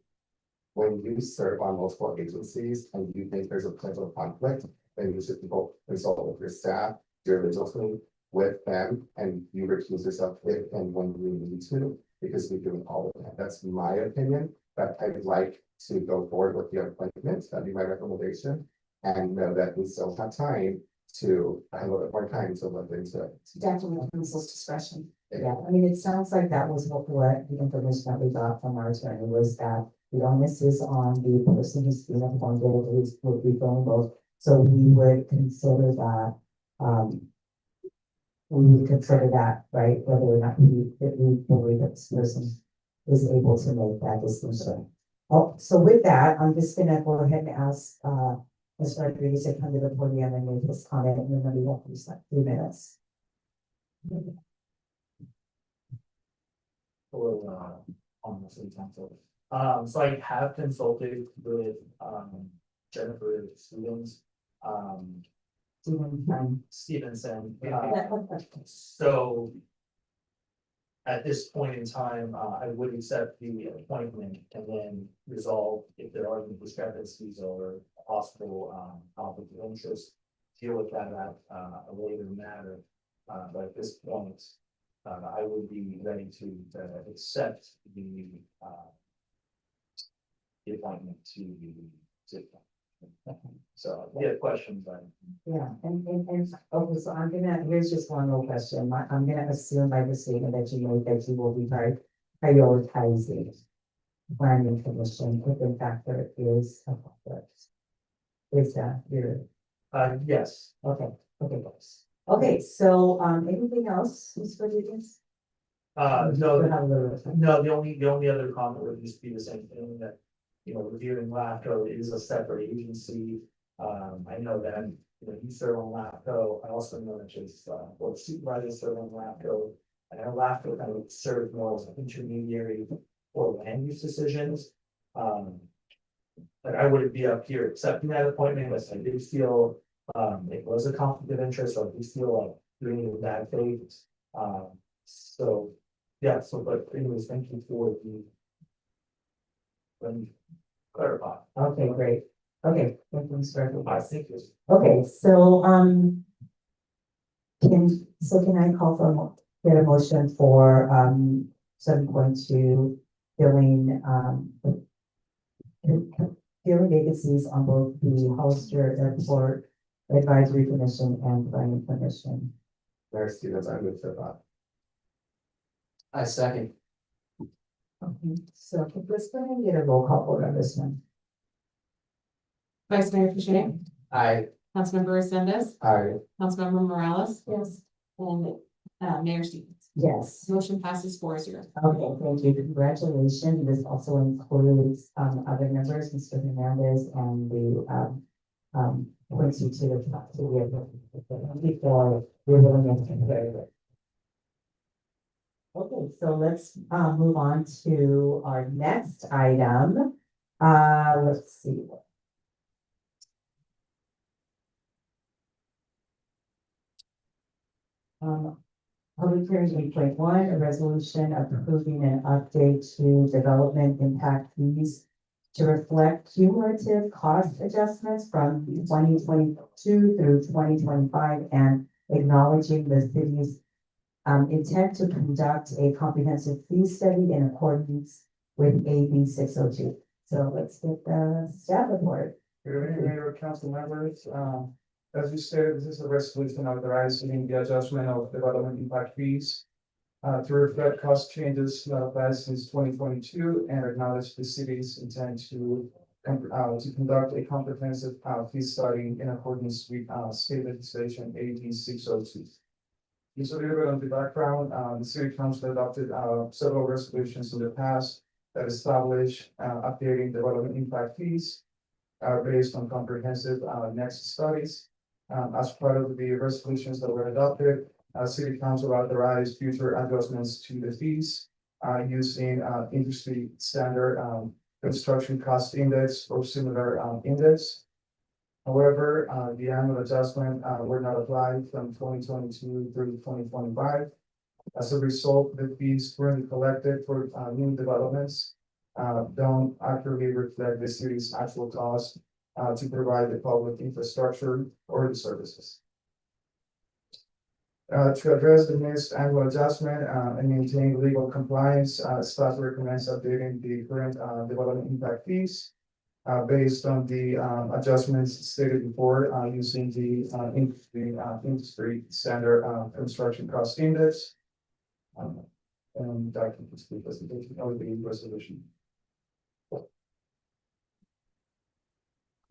when you serve on multiple agencies and you think there's a potential conflict, then you should consult with your staff, your legal team, with them, and you recuse yourself if and when you need to, because we do it all the time. That's my opinion, but I'd like to go forward with the appointment. That'd be my recommendation. And know that we still have time to, a little bit more time to look into it. Definitely council's discretion. Yeah, I mean, it sounds like that was what the information that we got from our attorney was that the onus is on the person who's being appointed, who's will be filling both. So we would consider that, right, whether or not if we believe that this person is able to make that decision. Oh, so with that, I'm just gonna go ahead and ask, Mr. Rodriguez to come to the podium and make his comment, and then we have 3 minutes. Hello, on the city council. So I have consulted with, Jennifer Stevens, Stevenson. So at this point in time, I would accept the appointment and then resolve if there are any discrepancies or possible, conflict of interest. Deal with that at, a later matter, but at this point, I would be ready to, accept the appointment to the city. So, if you have questions, Yeah, and, okay, so here's just one more question. I'm gonna assume by the statement that you made that you will be prioritizing planning commission if in fact there is a conflict. Is that your, yes. okay, guys. Okay, so, anything else, Mr. Rodriguez? No, Have a little- no, the only other comment would just be the same thing that, reviewing LAFCO is a separate agency. I know that, you serve on LAFCO. I also know that just, board supervisors serve on LAFCO. And I know LAFCO kind of serves more as an intermediary for land use decisions. But I wouldn't be up here accepting that appointment unless I did feel It was a conflict of interest, or we feel like doing it in bad faith. So, yeah, so, but anyways, thank you for the. Let me clarify. Okay, great. Okay, thank you, Mr. I think it's. Okay, so, can I call for, get a motion for, 7.2 filling, filling vacancies on both the Hollister Airport Advisory Commission and Planning Commission. Mayor Stevens, I move to that. I second. Okay, so let's go ahead and get a roll call vote on this one. Vice Mayor Boucher, I. Councilmember Resendez, I, Councilmember Morales, Yes. and Mayor Stevens. Yes. Motion passes 4-0. Okay, thank you. Congratulations. This also includes, other members, Mr. Hernandez and the, Quincy to the, before we're really getting there. Okay, so let's, move on to our next item. Let's see. Public hearing 8.1, a resolution approving an update to development impact fees to reflect cumulative cost adjustments from 2022 through 2025 and acknowledging the city's intent to conduct a comprehensive fee study in accordance with AB 602. So let's get the staff report. Good evening, Mayor, council members. As you stated, this is a resolution authorizing the adjustment of development impact fees to reflect cost changes passed since 2022 and acknowledge the city's intent to conduct a comprehensive fee study in accordance with state legislation AB 602. Just a little bit on the background, the city council adopted several resolutions in the past that establish updating development impact fees based on comprehensive nexus studies. As part of the resolutions that were adopted, city council authorized future adjustments to the fees using industry standard construction cost index or similar index. However, the annual adjustment were not applied from 2022 through 2025. As a result, the fees currently collected for new developments don't accurately reflect the city's actual cost to provide the public infrastructure or the services. To address the missed annual adjustment and maintain legal compliance, staff recommends updating the current development impact fees based on the adjustments stated before using the industry standard construction cost index. And that concludes the presentation of the resolution.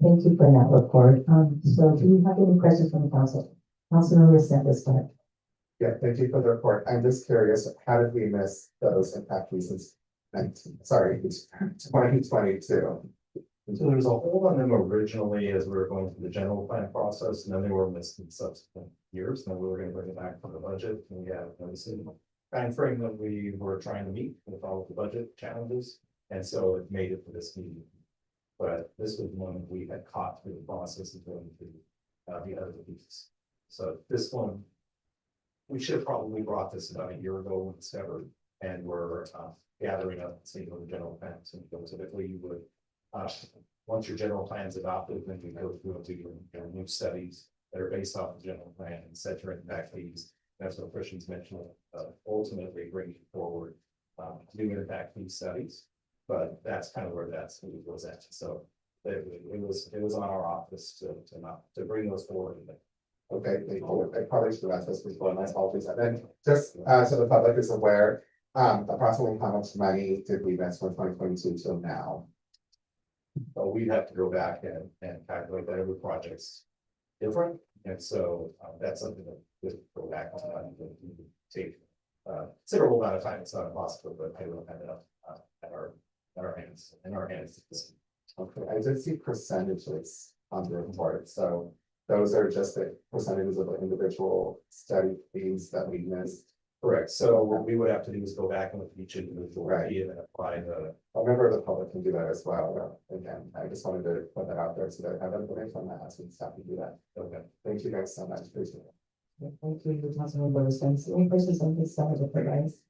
Thank you for that report. So do you have any questions from the council? Councilmember Resendez, go ahead. yeah, thank you for the report. I'm just curious, how did we miss those impact fees since 2022? So there was a hold on them originally as we were going through the general plan process, and then they were missed in subsequent years, and then we were gonna bring it back for the budget, and we have no time frame that we were trying to meet with all of the budget challenges, and so it made it for this meeting. But this was one we had caught through the process of going through the other pieces. So this one, we should have probably brought this about a year ago when it's ever, and we're gathering up, seeing the general plans, and typically you would. Once your general plan is adopted, then you go through and do your new studies that are based off the general plan and set your impact fees. That's what Christian's mentioned, ultimately bringing forward new impact fee studies. But that's kind of where that's was at. So it was on our office to bring those forward. Okay, thank you. I probably should have asked this before, my apologies. And then just so the public is aware, approximately how much money did we miss from 2022 till now? So we'd have to go back and calculate that every project's different. And so that's something that we go back on and take considerable amount of time. It's not impossible, but I don't have enough at our hands. Okay, I did see percentages on the report, so those are just the percentages of the individual study fees that we missed Correct, so what we would have to do is go back and with each individual Right. fee and then apply the. A member of the public can do that as well, again, I just wanted to put that out there so that I have information on that, so we just have to do that. Okay, thank you guys so much, appreciate it. Thank you, Councilmember Wilson. Any questions on this side of the guys?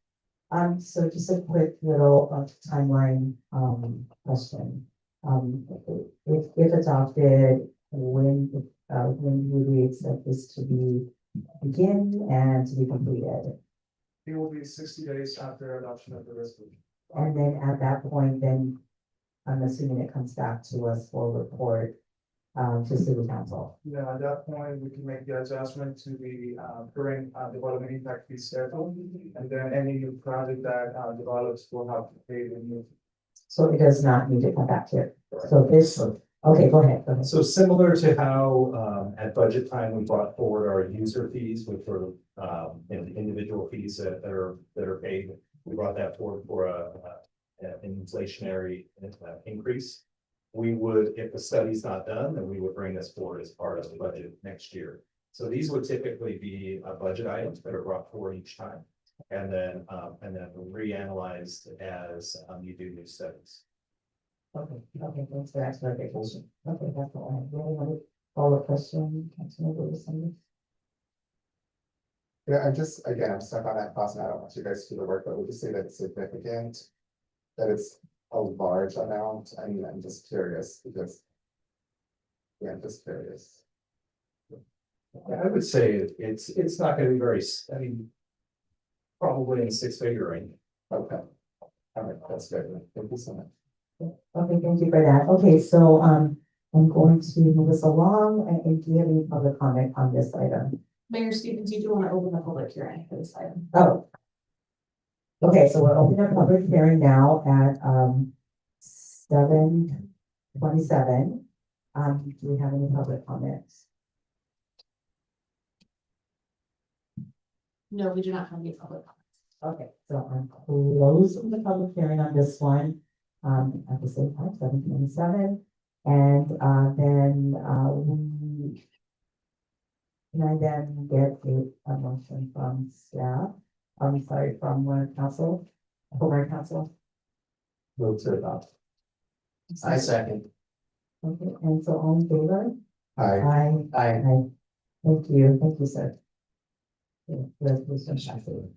So just a quick little timeline question. If adopted, when would we expect this to begin and to be completed? It will be 60 days after adoption of the resolution. And then at that point, then I'm assuming it comes back to us for report to city council. Yeah, at that point, we can make the adjustment to the current development impact fee schedule. And then any new project that develops will have to pay the new. So it does not need to come back here. So this, okay, go ahead. So similar to how, at budget time, we brought forward our user fees, which were, the individual fees that are paid. We brought that forward for an inflationary increase. We would, if the study's not done, then we would bring this forward as part of the budget next year. So these would typically be budget items that are brought forward each time. And then reanalyzed as you do new studies. Okay, thanks for that clarification. Okay, that's all I have. Really want to follow up question, Councilmember Wilson? Yeah, I'm just, again, I'm stuck on that cost, and I don't want you guys to do the work, but we'll just say that it's significant. That it's a large amount, I mean, I'm just curious, because. Yeah, I'm just curious. I would say it's not gonna be very, I mean. Probably in the six-figure range. Okay. All right, that's good, thank you so much. Okay, thank you for that. Okay, so I'm going to move us along, and do you have any public comment on this item? Mayor Stevens, you do want to open the public hearing for this item? Oh. Okay, so we're opening a public hearing now at 7:27. Do we have any public comments? No, we do not have any public comments. Okay, so I'm closing the public hearing on this one, at the same time, 7:27. And then can I then get a motion from staff? I'm sorry, from council, former council? Move to adopt. I second. Okay, and so all in favor? Hi, Aye. Thank you, sir. Okay, resolution passes.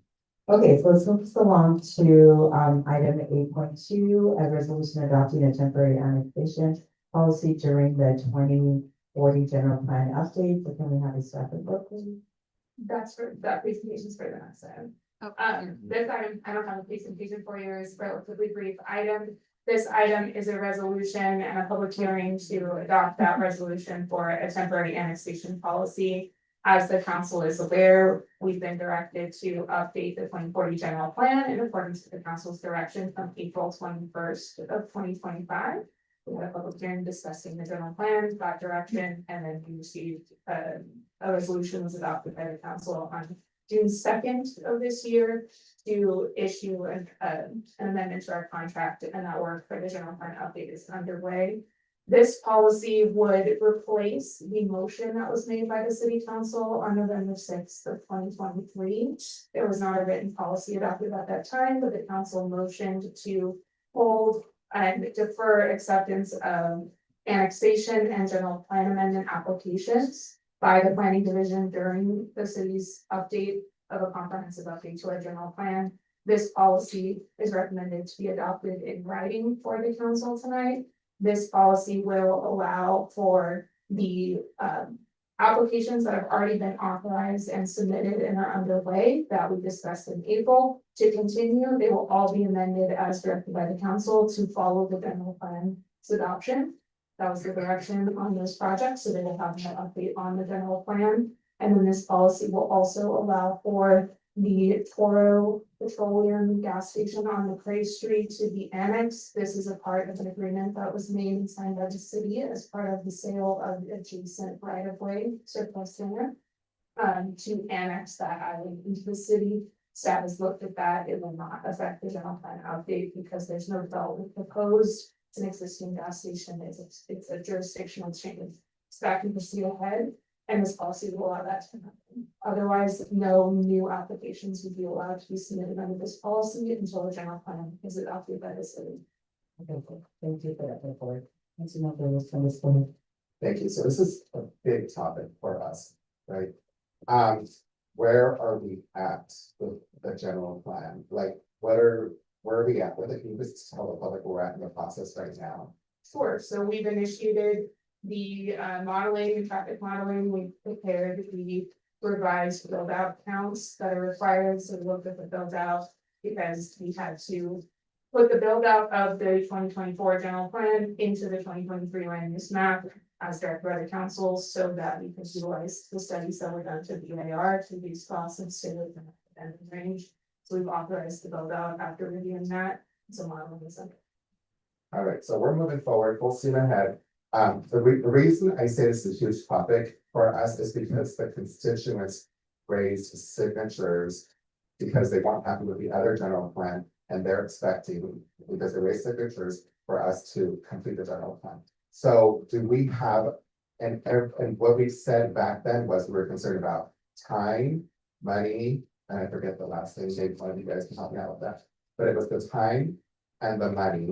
Okay, so let's move this along to item 8.2, a resolution adopting a temporary annexation policy during the 2040 general plan update. So can we have a staff report, please? That's for, that presentation's for the next item. This item, I don't have a presentation for you, is a relatively brief item. This item is a resolution and a public hearing to adopt that resolution for a temporary annexation policy. As the council is aware, we've been directed to update the 2040 general plan in accordance with the council's direction from April 21st of 2025. We had a public hearing discussing the general plan, that direction, and then we received a resolution was adopted by the council on June 2nd of this year to issue an amendment to our contract, and that work for the general plan update is underway. This policy would replace the motion that was made by the city council on November 6th of 2023. There was not a written policy adopted at that time, but the council motioned to hold and defer acceptance of annexation and general plan amendment applications by the planning division during the city's update of a comprehensive update to our general plan. This policy is recommended to be adopted in writing for the council tonight. This policy will allow for the applications that have already been authorized and submitted and are underway that we discussed in April to continue. They will all be amended as directed by the council to follow the general plan's adoption. That was the direction on those projects, so they will have an update on the general plan. And then this policy will also allow for the Toro Petroleum gas station on McCray Street to be annexed. This is a part of an agreement that was made and signed by the city as part of the sale of adjacent right of way surplus center. To annex that island into the city. Staff has looked at that. It will not affect the general plan update because there's no development proposed. It's an existing gas station. It's a jurisdictional change. Staff can proceed ahead. And this policy will allow that to happen. Otherwise, no new applications would be allowed to be submitted under this policy until the general plan is adopted by the city. Okay, cool. Thank you for that report. That's enough for this point. Thank you. So this is a big topic for us, right? Where are we at with the general plan? Like, where are we at with it? Can you just tell the public where we're at in the process right now? Sure, so we've initiated the modeling and traffic modeling, we prepared the revised build out counts that are required, so we looked at the build out. Because we had to put the build out of the 2024 general plan into the 2023 land use map. As directed by the council, so that we can utilize the studies that were done to BAR to reduce costs and stay within the range. So we've authorized the build out after reviewing that, so modeling is under. All right, so we're moving forward, full steam ahead. The reason I say this is a huge topic for us is because the constituents raised signatures because they weren't happy with the other general plan, and they're expecting, because they raised signatures, for us to complete the general plan. So do we have, and what we said back then was we were concerned about time, money, and I forget the last thing, maybe one of you guys can help me out with that. But it was the time and the money.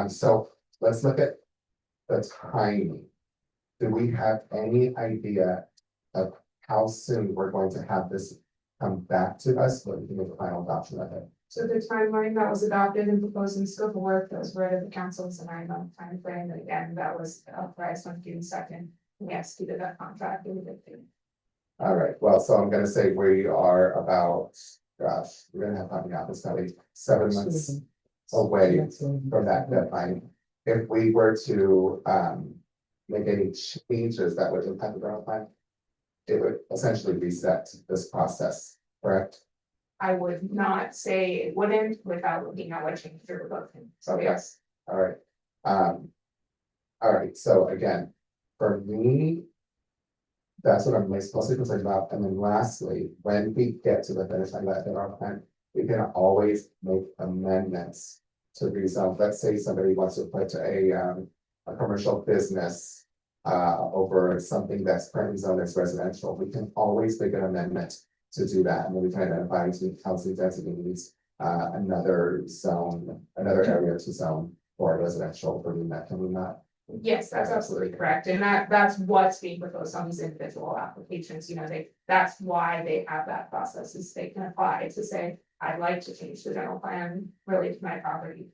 So let's look at the timing. Do we have any idea of how soon we're going to have this come back to us, so we can make a final adoption of it? So the timeline that was adopted and proposed in scope of work that was read at the council is a 9-month timeframe, and again, that was authorized on June 2nd. We executed that contract in the All right, well, so I'm gonna say we are about, gosh, we're gonna have coming out, it's probably 7 months away from that deadline. If we were to make any changes that would impact the general plan, it would essentially reset this process, correct? I would not say it wouldn't without looking at what changes you're proposing. So yes, All right. All right, so again, for me, that's what I'm mostly concerned about. And then lastly, when we get to the finish line of that general plan, we can always make amendments to rezone. Let's say somebody wants to put a commercial business over something that's currently zoned as residential. We can always make an amendment to do that, and then we can identify to housing density needs another zone, another area to zone for residential for that. Can we not? yes, that's absolutely correct. And that's what's being proposed on these individual applications. You know, that's why they have that process, is they can apply to say, I'd like to change the general plan related to my property.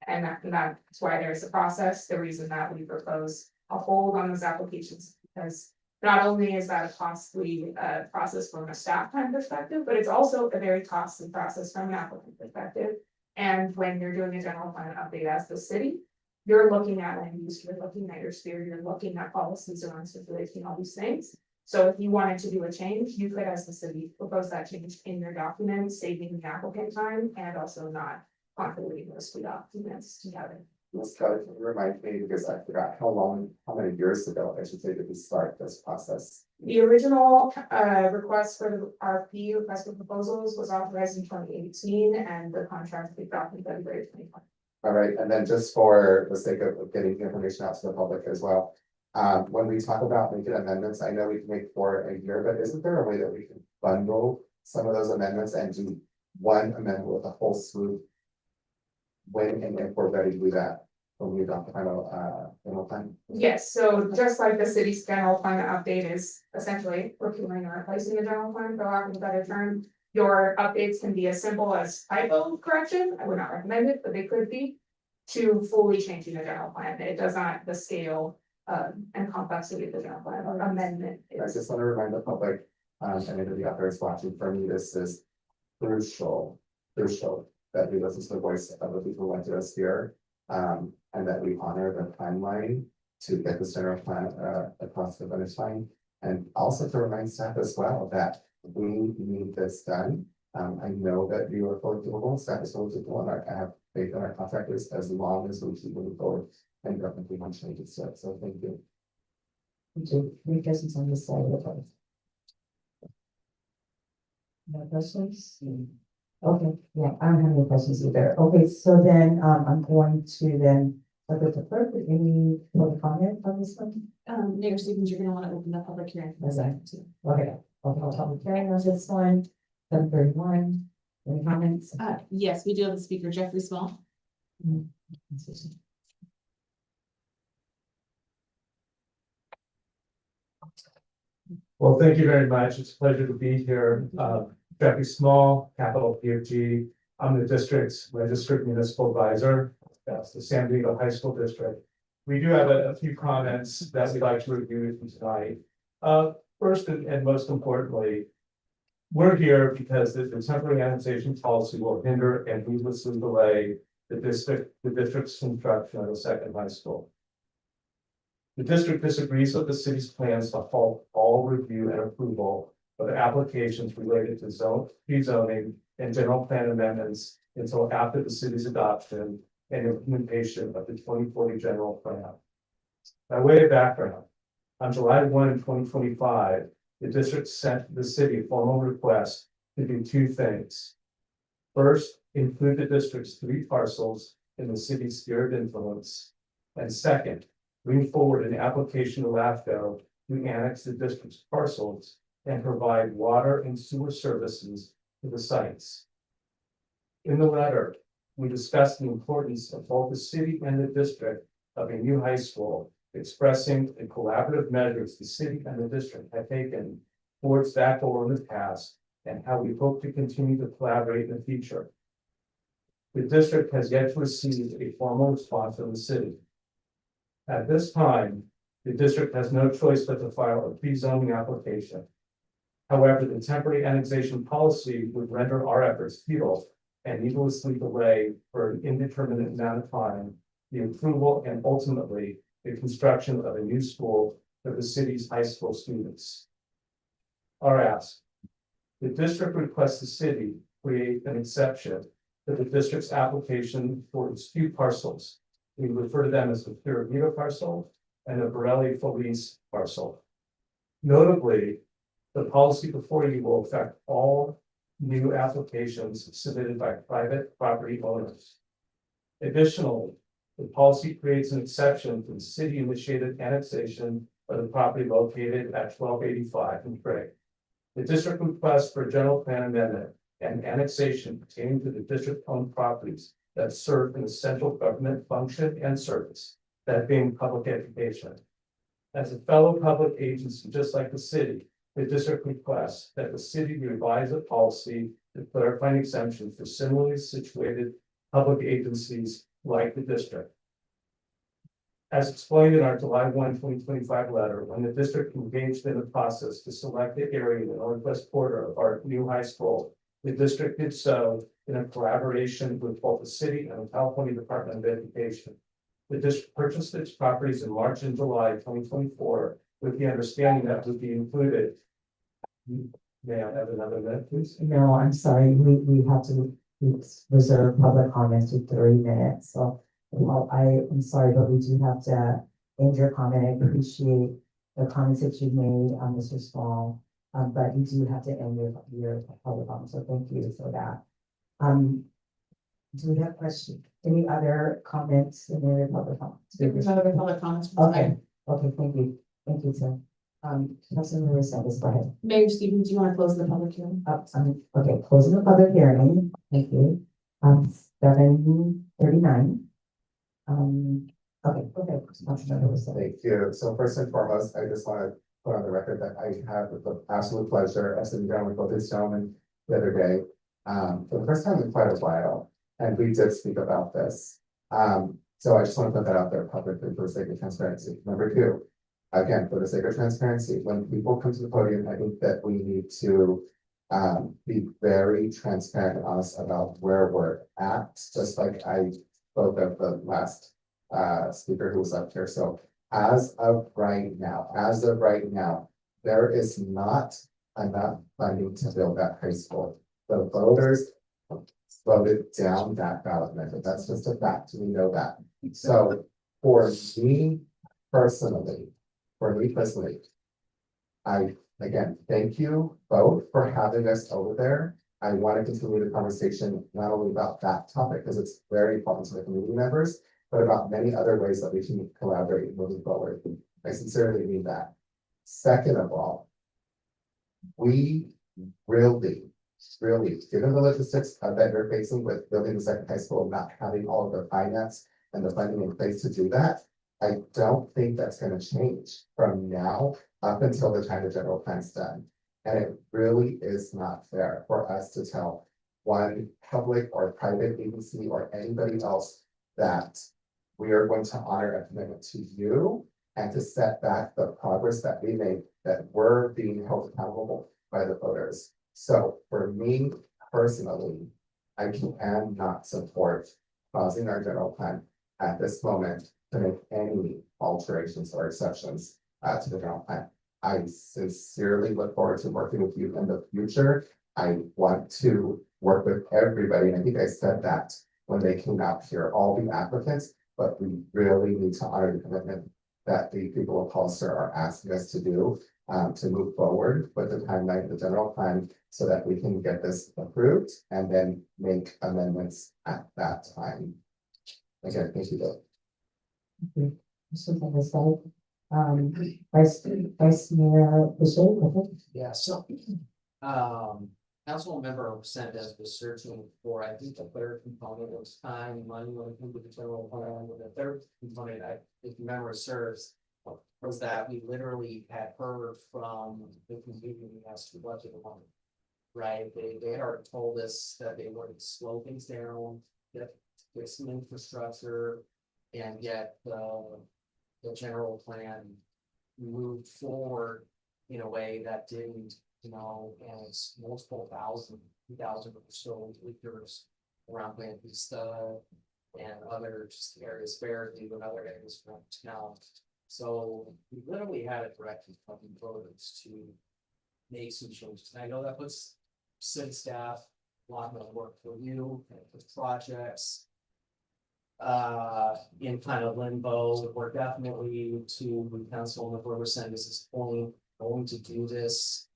And that's why there's a process. The reason that we propose a hold on those applications, because not only is that a costly process from a staff time perspective, but it's also a very costly process from an applicant perspective. And when you're doing a general plan update as the city, you're looking at land use, you're looking at your sphere, you're looking at policies around circulation, all these things. So if you wanted to do a change, you could, as the city, propose that change in your document, saving the applicant time and also not conflicting those two documents together. Let's try to remind me, because I forgot how many years ago, I should say, did we start this process? The original request for the RFP, request for proposals, was authorized in 2018, and the contract was adopted in February 2020. All right, and then just for the sake of getting information out to the public as well. When we talk about making amendments, I know we can make for a year, but isn't there a way that we can bundle some of those amendments and do one amendment with a whole swoop? When and if we're ready to do that, when we adopt the final general plan? Yes, so just like the city's general plan update is essentially repealing or replacing the general plan, for lack of a better term. Your updates can be as simple as typo correction, I would not recommend it, but they could be, to fully changing the general plan. It does not the scale and complexity of the general plan or amendment. I just want to remind the public, and anybody out there is watching, for me, this is crucial that we listen to the voice of the people who went to us here, and that we honor the timeline to get this general plan across the finish line. And also to remind staff as well that we need this done. I know that you are fully capable, staff is fully capable, and I have faith in our contractors as long as we keep moving forward and definitely want changes to it. So thank you. Any questions on this side of the place? No questions? Okay, yeah, I don't have any questions either. Okay, so then I'm going to then look at the clerk. Any public comment on this one? Mayor Stevens, you're gonna wanna open the public hearing for this Okay. item too. Okay, open the public hearing on this one, 7:31. Any comments? Yes, we do have a speaker, Jeffrey Small. Well, thank you very much. It's a pleasure to be here. Jeffrey Small, Capital PFG. I'm the district's registered municipal advisor. That's the San Diego High School District. We do have a few comments that we'd like to review with you tonight. First and most importantly, we're here because the temporary annexation policy will hinder and needlessly delay the district's construction of a second high school. The district disagrees with the city's plans to halt all review and approval of applications related to rezoning and general plan amendments until after the city's adoption and implementation of the 2040 general plan. By way of background, on July 1, 2025, the district sent the city a formal request to do two things. First, include the district's 3 parcels in the city's sphere of influence. And second, bring forward an application to LAFCO to annex the district's parcels and provide water and sewer services to the sites. In the letter, we discussed the importance of both the city and the district of a new high school, expressing the collaborative measures the city and the district have taken towards that goal in the past and how we hope to continue to collaborate in the future. The district has yet to receive a formal response from the city. At this time, the district has no choice but to file a pre-zoning application. However, the temporary annexation policy would render our efforts futile and needlessly delay for an indeterminate amount of time the approval and ultimately the construction of a new school for the city's high school students. Our ask: the district requests the city create an exception to the district's application for its 2 parcels. We refer to them as the Pura Vida parcel and the Borelli Felice parcel. Notably, the policy before you will affect all new applications submitted by private property owners. Additionally, the policy creates an exception for the city-initiated annexation of the property located at 1285 in Craig. The district requests for a general plan amendment and annexation pertaining to the district-owned properties that serve an essential government function and service, that being public education. As a fellow public agency, just like the city, the district requests that the city revise a policy to clarify an exemption for similarly situated public agencies like the district. As explained in our July 1, 2025 letter, when the district engaged in the process to select the area in the northwest quarter of our new high school, the district did so in a collaboration with both the city and the California Department of Education. The district purchased its properties in March and July 2024 with the understanding that would be included. May I have another minute, please? No, I'm sorry, we have to reserve public comments to 3 minutes, so. Well, I'm sorry, but we do have to end your comment. I appreciate the comments that you made on Mr. Small. But you do have to end your public comment, so thank you for that. Do we have questions? Any other comments in the public comments? There's no other public comments. Okay, thank you, sir. Councilman Marissa, let's go ahead. Mayor Stevens, do you wanna close the public hearing? Okay, closing the public hearing, thank you. 7:39. Okay, Councilman Marissa. Thank you. So first and foremost, I just want to put on the record that I had the absolute pleasure of sitting down with both this gentleman the other day, for the first time in quite a while, and we did speak about this. So I just want to put that out there publicly for the sake of transparency. Number 2, again, for the sake of transparency, when people come to the podium, I think that we need to be very transparent and honest about where we're at, just like I spoke of the last speaker who was up here. So as of right now, there is not enough funding to build that high school. The voters voted down that ballot measure. That's just a fact. We know that. So for me personally, I again thank you both for having us over there. I want to continue the conversation not only about that topic, because it's very important to the community members, but about many other ways that we can collaborate moving forward. I sincerely mean that. Second of all, we really, given the logistics that you're facing with building the second high school, and not having all of the finance and the funding in place to do that, I don't think that's gonna change from now up until the time the general plan's done. And it really is not fair for us to tell one public or private agency or anybody else that we are going to honor a commitment to you and to set back the progress that we made, that we're being held accountable by the voters. So for me personally, I cannot support pausing our general plan at this moment to make any alterations or exceptions to the general plan. I sincerely look forward to working with you in the future. I want to work with everybody, and I think I said that when they came out here, all the applicants, but we really need to honor the commitment that the people of Hollister are asking us to do, to move forward with the timeline of the general plan so that we can get this approved and then make amendments at that time. Again, thank you both. Something to say, Vice Mayor Bishop, I think. Yeah, so, council member sent us was searching for, I think, the third component was time, money, when it comes to the general plan, and the third component, if memory serves, was that we literally had heard from the community as to what they wanted. Right, they had already told us that they wanted to slow things down, get some infrastructure, and yet the general plan moved forward in a way that didn't, and it's multiple thousand, 2,000 or so acres around Plan Vista and other just areas, Fairview and other areas around town. So we literally had a directive from the voters to make some changes. And I know that puts city staff a lot more work for you with projects. In kind of limbo, we're definitely to the council and the board saying this is only going to do this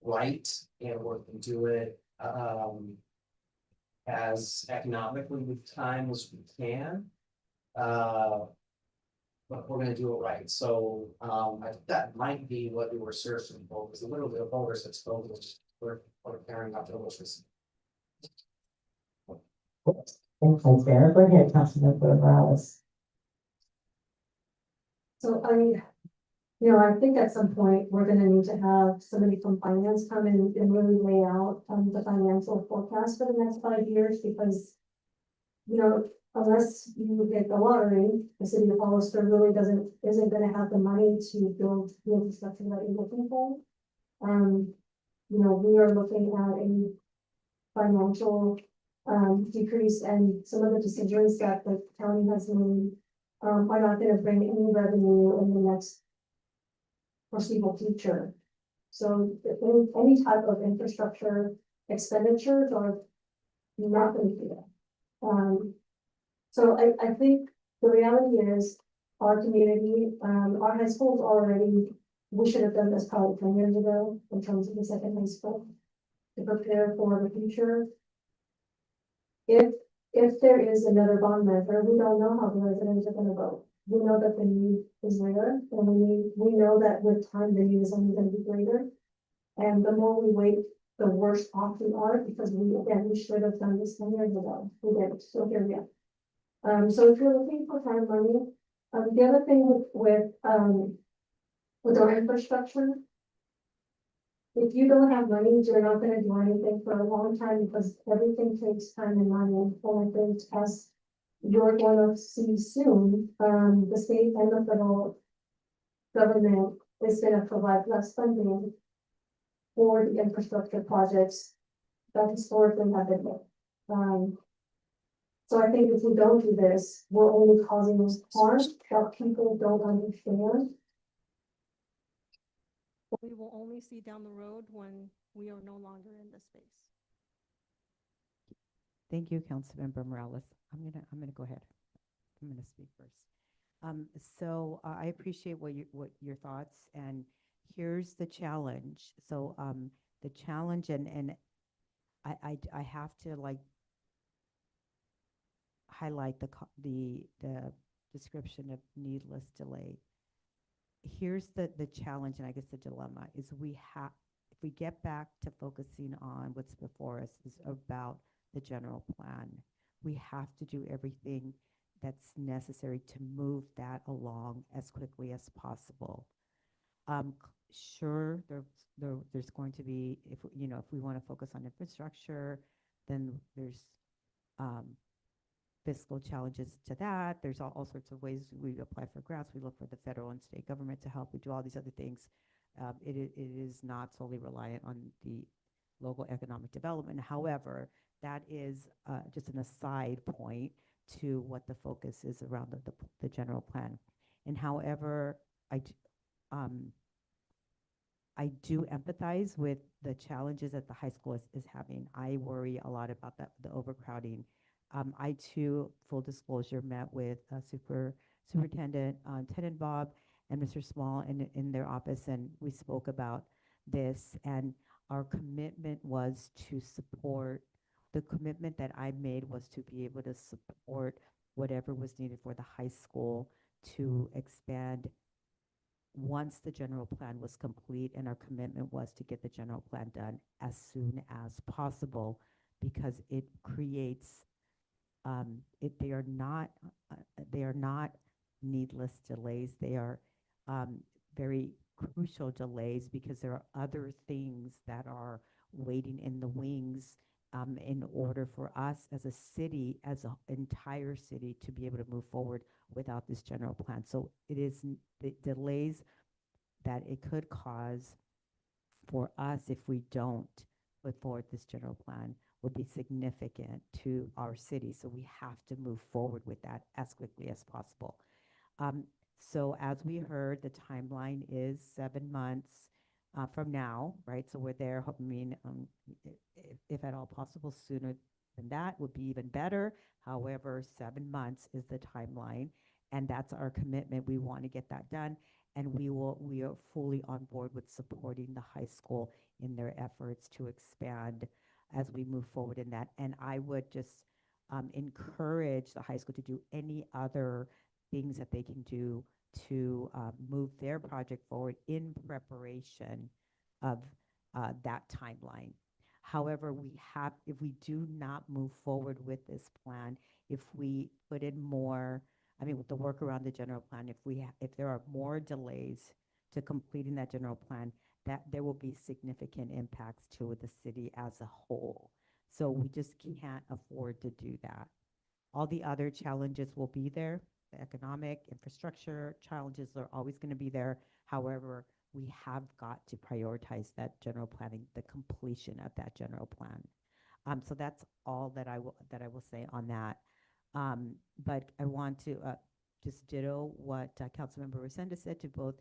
right, and we're going to do it as economically with time as we can. But we're gonna do it right. So I think that might be what we were searching for, because a little bit of voters had spoken, we're carrying out the wishes. Thanks, Vice Mayor. Go ahead, Councilmember Morales. So I think at some point, we're gonna need to have somebody from finance come in and really lay out, the financial forecast for the next 5 years, because, unless you get the lottery, the city of Hollister really isn't gonna have the money to build the infrastructure that you're looking for. We are looking at a financial, decrease, and some of the decisions that the county has made, are not gonna bring any revenue in the next foreseeable future. So any type of infrastructure expenditures are not going to do that. So I think the reality is our community, our high schools already, we should have done this probably 10 years ago in terms of the second high school to prepare for the future. If there is another bond measure, we don't know how the residents are going to vote. We know that the need is greater, and we know that with time, the need is only going to be greater. And the more we wait, the worse off we are, because we should have done this 10 years ago. We didn't, so here we are. So if you're looking for time money, the other thing with our infrastructure, if you don't have money, you're not gonna do anything for a long time, because everything takes time and money. And I think as you're going to see soon, the state and the federal government is gonna provide less funding for the infrastructure projects that historically have been made. So I think if we don't do this, we're only causing this harm that people don't understand. We will only see down the road when we are no longer in this space. Thank you, Councilmember Morales. I'm gonna go ahead. I'm gonna speak first. So I appreciate what your thoughts, and here's the challenge. So the challenge, and I have to highlight the description of needless delay. here's the challenge, and I guess the dilemma is if we get back to focusing on what's before us is about the general plan, we have to do everything that's necessary to move that along as quickly as possible. Sure, there's going to be, if we want to focus on infrastructure, then there's fiscal challenges to that. There's all sorts of ways we apply for grants. We look for the federal and state government to help. We do all these other things. It is not solely reliant on the local economic development. However, that is just an aside point to what the focus is around the general plan. And however, I do empathize with the challenges that the high school is having. I worry a lot about the overcrowding. I too, full disclosure, met with Superintendent Tenenbaum and Mr. Small in their office, and we spoke about this. And our commitment was to support. The commitment that I made was to be able to support whatever was needed for the high school to expand once the general plan was complete, and our commitment was to get the general plan done as soon as possible, because it creates they are not needless delays. They are very crucial delays, because there are other things that are waiting in the wings in order for us as a city, as an entire city, to be able to move forward without this general plan. So it is the delays that it could cause for us if we don't put forward this general plan will be significant to our city. So we have to move forward with that as quickly as possible. So as we heard, the timeline is 7 months from now, right? So we're there. I mean, if at all possible, sooner than that would be even better. However, 7 months is the timeline, and that's our commitment. We want to get that done, and we are fully on board with supporting the high school in their efforts to expand as we move forward in that. And I would just encourage the high school to do any other things that they can do to move their project forward in preparation of that timeline. However, if we do not move forward with this plan, if we put in more, with the work around the general plan, if there are more delays to completing that general plan, that there will be significant impacts to the city as a whole. So we just can't afford to do that. All the other challenges will be there. The economic, infrastructure challenges are always going to be there. However, we have got to prioritize that general planning, the completion of that general plan. So that's all that I will say on that. But I want to just ditto what Councilmember Resendez said to both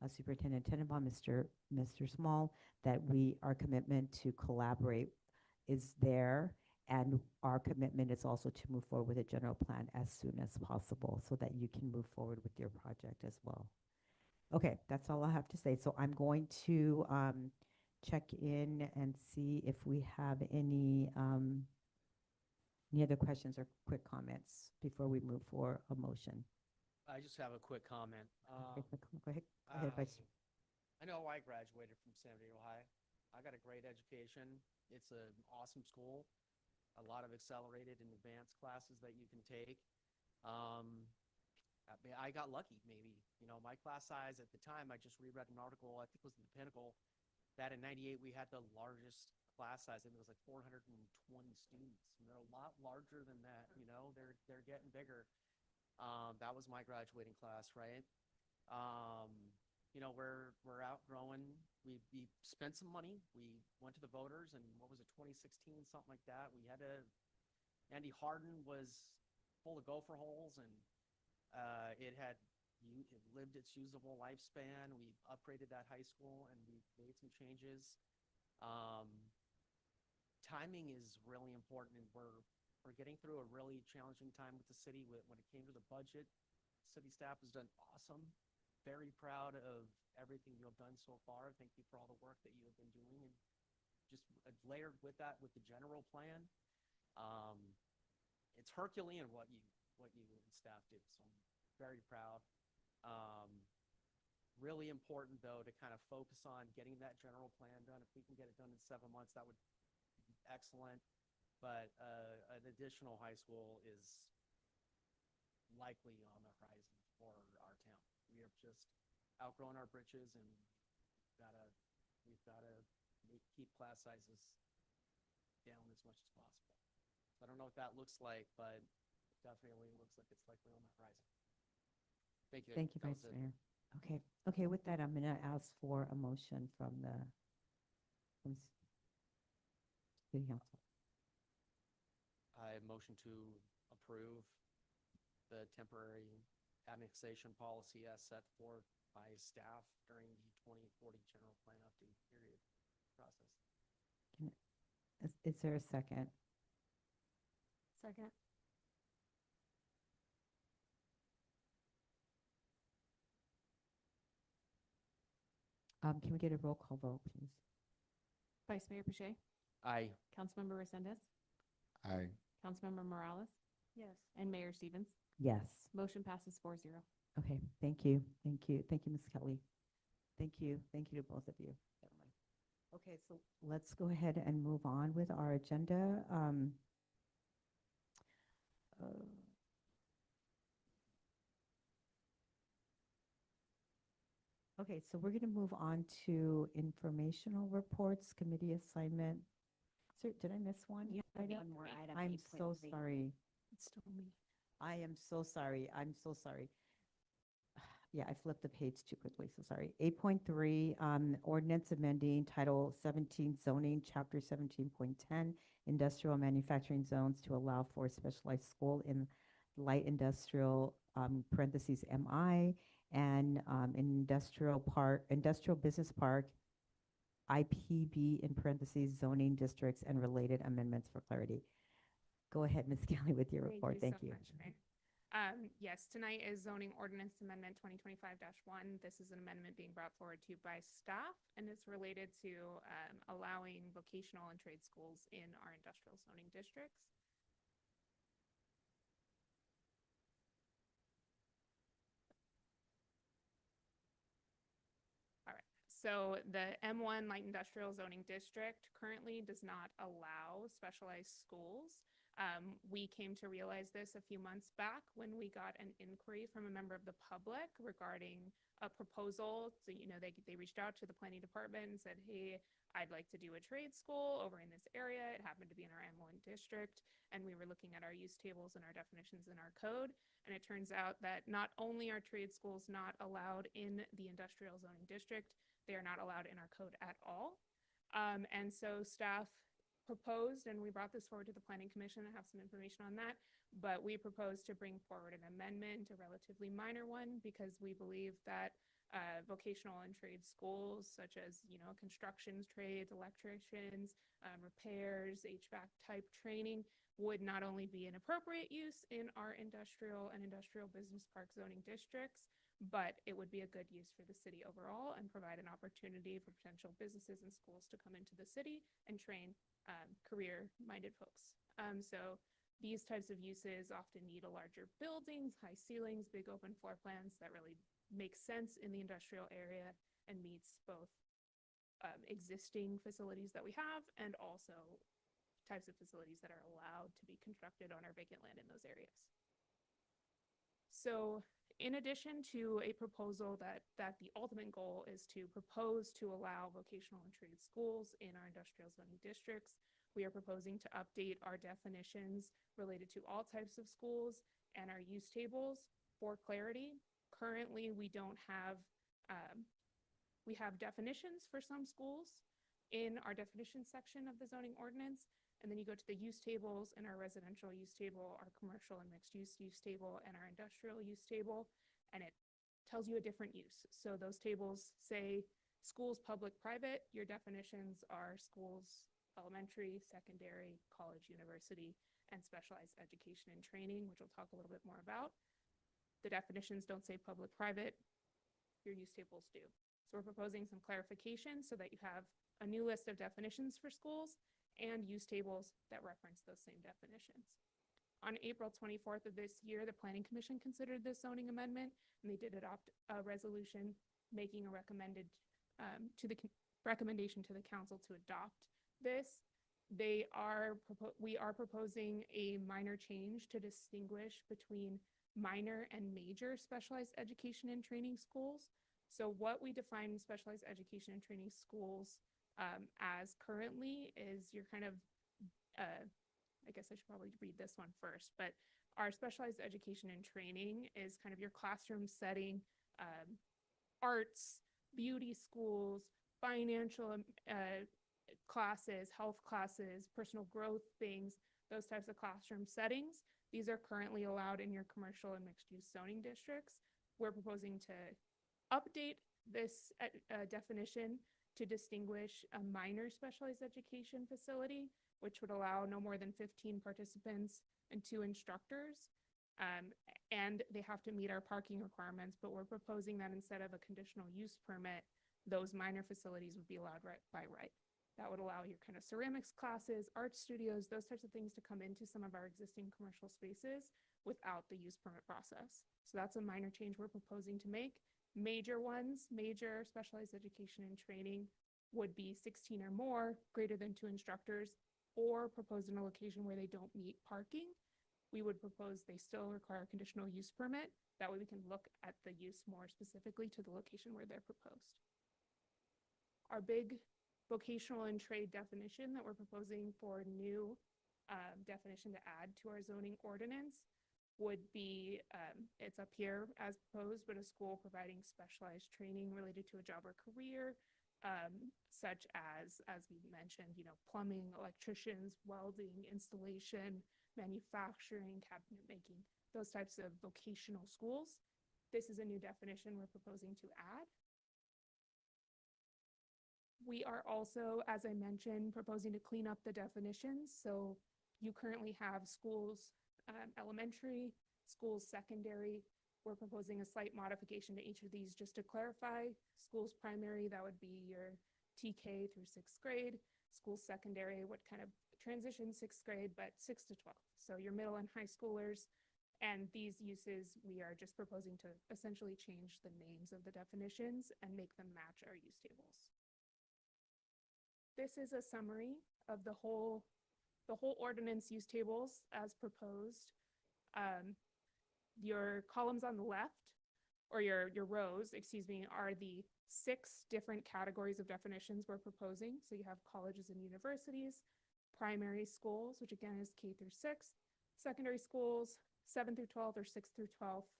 Superintendent Tenenbaum, Mr. Small, that our commitment to collaborate is there, and our commitment is also to move forward with a general plan as soon as possible so that you can move forward with your project as well. Okay, that's all I have to say. So I'm going to check in and see if we have any other questions or quick comments before we move for a motion. I just have a quick comment. Okay, go ahead. Go ahead, Vice. I know I graduated from San Diego High. I got a great education. It's an awesome school. A lot of accelerated and advanced classes that you can take. I got lucky, maybe. My class size at the time, I just reread an article, I think it was in the Pinnacle, that in '98 we had the largest class size, and it was like 420 students. They're a lot larger than that. They're getting bigger. That was my graduating class, right? We're outgrowing. We spent some money. We went to the voters, and what was it, 2016, something like that. Andy Harden was full of gopher holes, and it lived its usable lifespan. We upgraded that high school, and we made some changes. Timing is really important, and we're getting through a really challenging time with the city. When it came to the budget, city staff has done awesome. Very proud of everything you have done so far. Thank you for all the work that you have been doing, and just layered with that with the general plan. It's Herculean what you and staff did, so I'm very proud. Really important, though, to kind of focus on getting that general plan done. If we can get it done in 7 months, that would be excellent. But an additional high school is likely on the horizon for our town. We have just outgrown our britches, and we've gotta keep class sizes down as much as possible. So I don't know what that looks like, but it definitely looks like it's likely on the horizon. Thank you. Thank you, That Vice was it. Mayor. Okay, with that, I'm gonna ask for a motion from City Council. I motion to approve the temporary annexation policy as set forth by staff during the 2040 general plan update period process. Is there a second? Second. Can we get a roll call vote, please? Vice Mayor Pache, Aye. Councilmember Resendez, Aye. Councilmember Morales, Yes. and Mayor Stevens. Yes. Motion passes 4-0. Okay, thank you, Ms. Kelly. Thank you to both of you. Never mind. Okay, so let's go ahead and move on with our agenda. Okay, so we're going to move on to informational reports, committee assignment. Sir, did I miss one? Yeah, item? one more item, I'm so 8.3. sorry. It's still me. I am so sorry. I'm so sorry. Yeah, I flipped the page too quickly, so sorry. 8.3, ordinance amending Title 17 zoning, Chapter 17.10, industrial manufacturing zones to allow for specialized school in light industrial, parentheses MI, and industrial business park, IPB in parentheses zoning districts and related amendments for clarity. Go ahead, Ms. Kelly, with your report. Thank you. So much, Mayor. Yes, tonight is zoning ordinance amendment 2025-1. This is an amendment being brought forward to you by staff, and it's related to allowing vocational and trade schools in our industrial zoning districts. All right, so the M1 light industrial zoning district currently does not allow specialized schools. We came to realize this a few months back when we got an inquiry from a member of the public regarding a proposal. So, they reached out to the planning department and said, hey, I'd like to do a trade school over in this area. It happened to be in our M1 district. And we were looking at our use tables and our definitions in our code. And it turns out that not only are trade schools not allowed in the industrial zoning district, they are not allowed in our code at all. And so staff proposed, and we brought this forward to the Planning Commission. I have some information on that, but we proposed to bring forward an amendment, a relatively minor one, because we believe that vocational and trade schools, such as, constructions trades, electricians, repairs, HVAC type training, would not only be an appropriate use in our industrial and industrial business park zoning districts, but it would be a good use for the city overall and provide an opportunity for potential businesses and schools to come into the city and train career-minded folks. So these types of uses often need a larger buildings, high ceilings, big open floor plans that really make sense in the industrial area and meets both existing facilities that we have and also types of facilities that are allowed to be constructed on our vacant land in those areas. So in addition to a proposal that the ultimate goal is to propose to allow vocational and trade schools in our industrial zoning districts, we are proposing to update our definitions related to all types of schools and our use tables for clarity. Currently, we don't have, we have definitions for some schools in our definition section of the zoning ordinance. And then you go to the use tables in our residential use table, our commercial and mixed use table, and our industrial use table, and it tells you a different use. So those tables say schools, public, private. Your definitions are schools, elementary, secondary, college, university, and specialized education and training, which we'll talk a little bit more about. The definitions don't say public, private. Your use tables do. So we're proposing some clarification so that you have a new list of definitions for schools and use tables that reference those same definitions. On April 24th of this year, the Planning Commission considered this zoning amendment, and they did adopt a resolution making a recommendation to the council to adopt this. We are proposing a minor change to distinguish between minor and major specialized education and training schools. So what we define specialized education and training schools as currently is your kind of, I guess I should probably read this one first, but our specialized education and training is kind of your classroom setting, arts, beauty schools, financial classes, health classes, personal growth things, those types of classroom settings. These are currently allowed in your commercial and mixed use zoning districts. We're proposing to update this definition to distinguish a minor specialized education facility, which would allow no more than 15 participants and 2 instructors. And they have to meet our parking requirements, but we're proposing that instead of a conditional use permit, those minor facilities would be allowed by right. That would allow your kind of ceramics classes, art studios, those types of things to come into some of our existing commercial spaces without the use permit process. So that's a minor change we're proposing to make. Major ones, major specialized education and training would be 16 or more, greater than 2 instructors, or proposed in a location where they don't meet parking. We would propose they still require a conditional use permit. That way we can look at the use more specifically to the location where they're proposed. Our big vocational and trade definition that we're proposing for new definition to add to our zoning ordinance would be, it's up here as proposed, but a school providing specialized training related to a job or career, such as we mentioned, plumbing, electricians, welding, installation, manufacturing, cabinet making, those types of vocational schools. This is a new definition we're proposing to add. We are also, as I mentioned, proposing to clean up the definitions. So you currently have schools, elementary, schools secondary. We're proposing a slight modification to each of these just to clarify. Schools primary, that would be your TK through 6th grade. Schools secondary would kind of transition 6th grade, but 6th to 12th. So your middle and high schoolers. And these uses, we are just proposing to essentially change the names of the definitions and make them match our use tables. This is a summary of the whole ordinance use tables as proposed. Your columns on the left, or your rows, excuse me, are the 6 different categories of definitions we're proposing. So you have colleges and universities, primary schools, which again is K through 6th, secondary schools, 7th through 12th or 6th through 12th,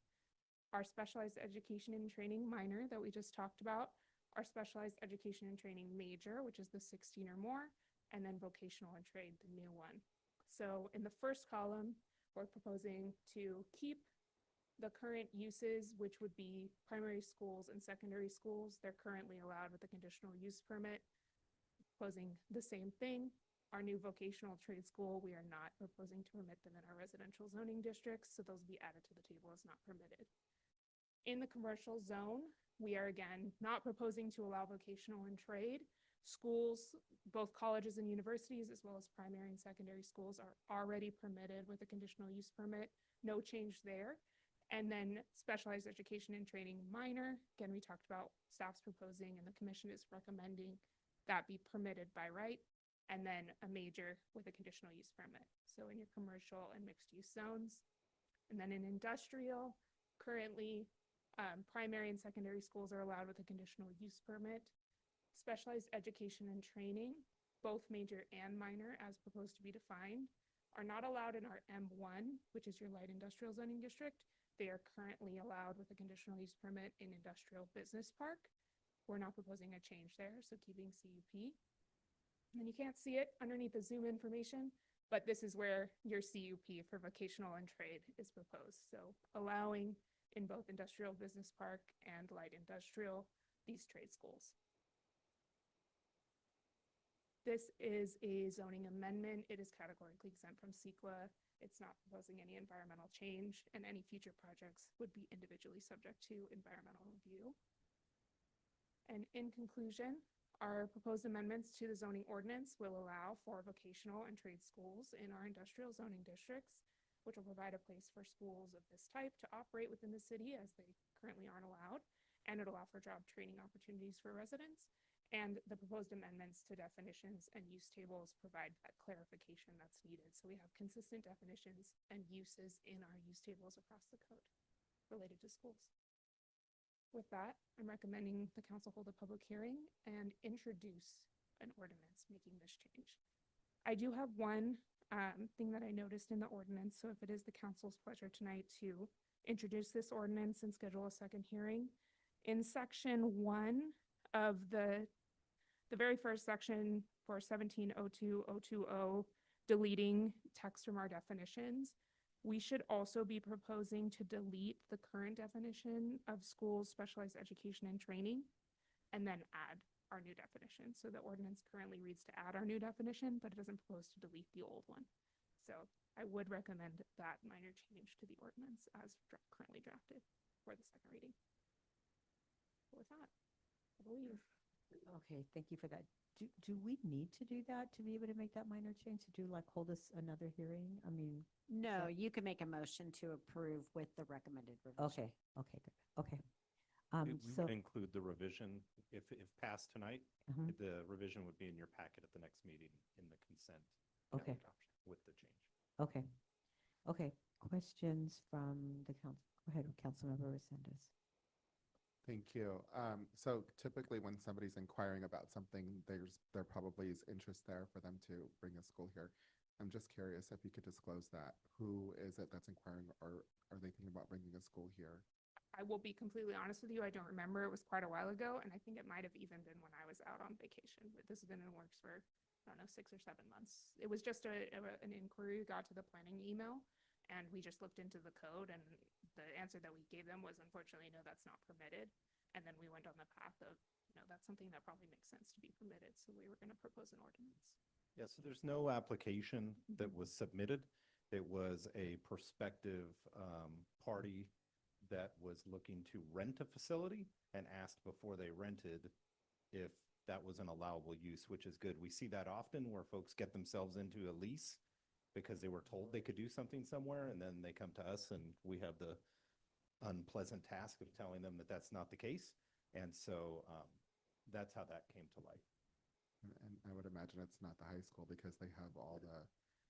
our specialized education and training minor that we just talked about, our specialized education and training major, which is the 16 or more, and then vocational and trade, the new one. So in the first column, we're proposing to keep the current uses, which would be primary schools and secondary schools. They're currently allowed with a conditional use permit. Proposing the same thing. Our new vocational trade school, we are not proposing to permit them in our residential zoning districts, so those will be added to the table as not permitted. In the commercial zone, we are again not proposing to allow vocational and trade. Schools, both colleges and universities, as well as primary and secondary schools, are already permitted with a conditional use permit. No change there. And then specialized education and training minor, again, we talked about staff's proposing and the commission is recommending that be permitted by right. And then a major with a conditional use permit. So in your commercial and mixed use zones. And then in industrial, currently primary and secondary schools are allowed with a conditional use permit. Specialized education and training, both major and minor as proposed to be defined, are not allowed in our M1, which is your light industrial zoning district. They are currently allowed with a conditional use permit in industrial business park. We're not proposing a change there, so keeping CUP. And you can't see it underneath the Zoom information, but this is where your CUP for vocational and trade is proposed. So allowing in both industrial business park and light industrial, these trade schools. This is a zoning amendment. It is categorically exempt from CEQA. It's not proposing any environmental change, and any future projects would be individually subject to environmental review. And in conclusion, our proposed amendments to the zoning ordinance will allow for vocational and trade schools in our industrial zoning districts, which will provide a place for schools of this type to operate within the city as they currently aren't allowed, and it'll offer job training opportunities for residents. And the proposed amendments to definitions and use tables provide that clarification that's needed. So we have consistent definitions and uses in our use tables across the code related to schools. With that, I'm recommending the council hold a public hearing and introduce an ordinance making this change. I do have one thing that I noticed in the ordinance. So if it is the council's pleasure tonight to introduce this ordinance and schedule a second hearing, in section 1 of the very first section for 1702.020, deleting text from our definitions, we should also be proposing to delete the current definition of schools, specialized education and training, and then add our new definition. So the ordinance currently reads to add our new definition, but it doesn't propose to delete the old one. So I would recommend that minor change to the ordinance as currently drafted for the second reading. With that, I believe. Okay, thank you for that. Do we need to do that to be able to make that minor change, to do like hold us another hearing? I mean. No, you can make a motion to approve with the recommended revision. Okay, okay, good, okay. We So, would include the revision, if passed tonight, Mhm. the revision would be in your packet at the next meeting in the consent. Okay. adoption With the change. okay, okay, questions from the council? Go ahead, Councilmember Resendez. Thank you. So typically when somebody's inquiring about something, there probably is interest there for them to bring a school here. I'm just curious if you could disclose that. Who is it that's inquiring, or are they thinking about bringing a school here? I will be completely honest with you. I don't remember. It was quite a while ago, and I think it might have even been when I was out on vacation. But this has been in the works for, I don't know, 6 or 7 months. It was just an inquiry we got to the planning email, and we just looked into the code, and the answer that we gave them was, unfortunately, no, that's not permitted. And then we went on the path of, no, that's something that probably makes sense to be permitted. So we were going to propose an ordinance. Yeah, so there's no application that was submitted. It was a prospective party that was looking to rent a facility and asked before they rented if that was an allowable use, which is good. We see that often where folks get themselves into a lease because they were told they could do something somewhere, and then they come to us and we have the unpleasant task of telling them that that's not the case. And so that's how that came to light. And I would imagine it's not the high school because they have all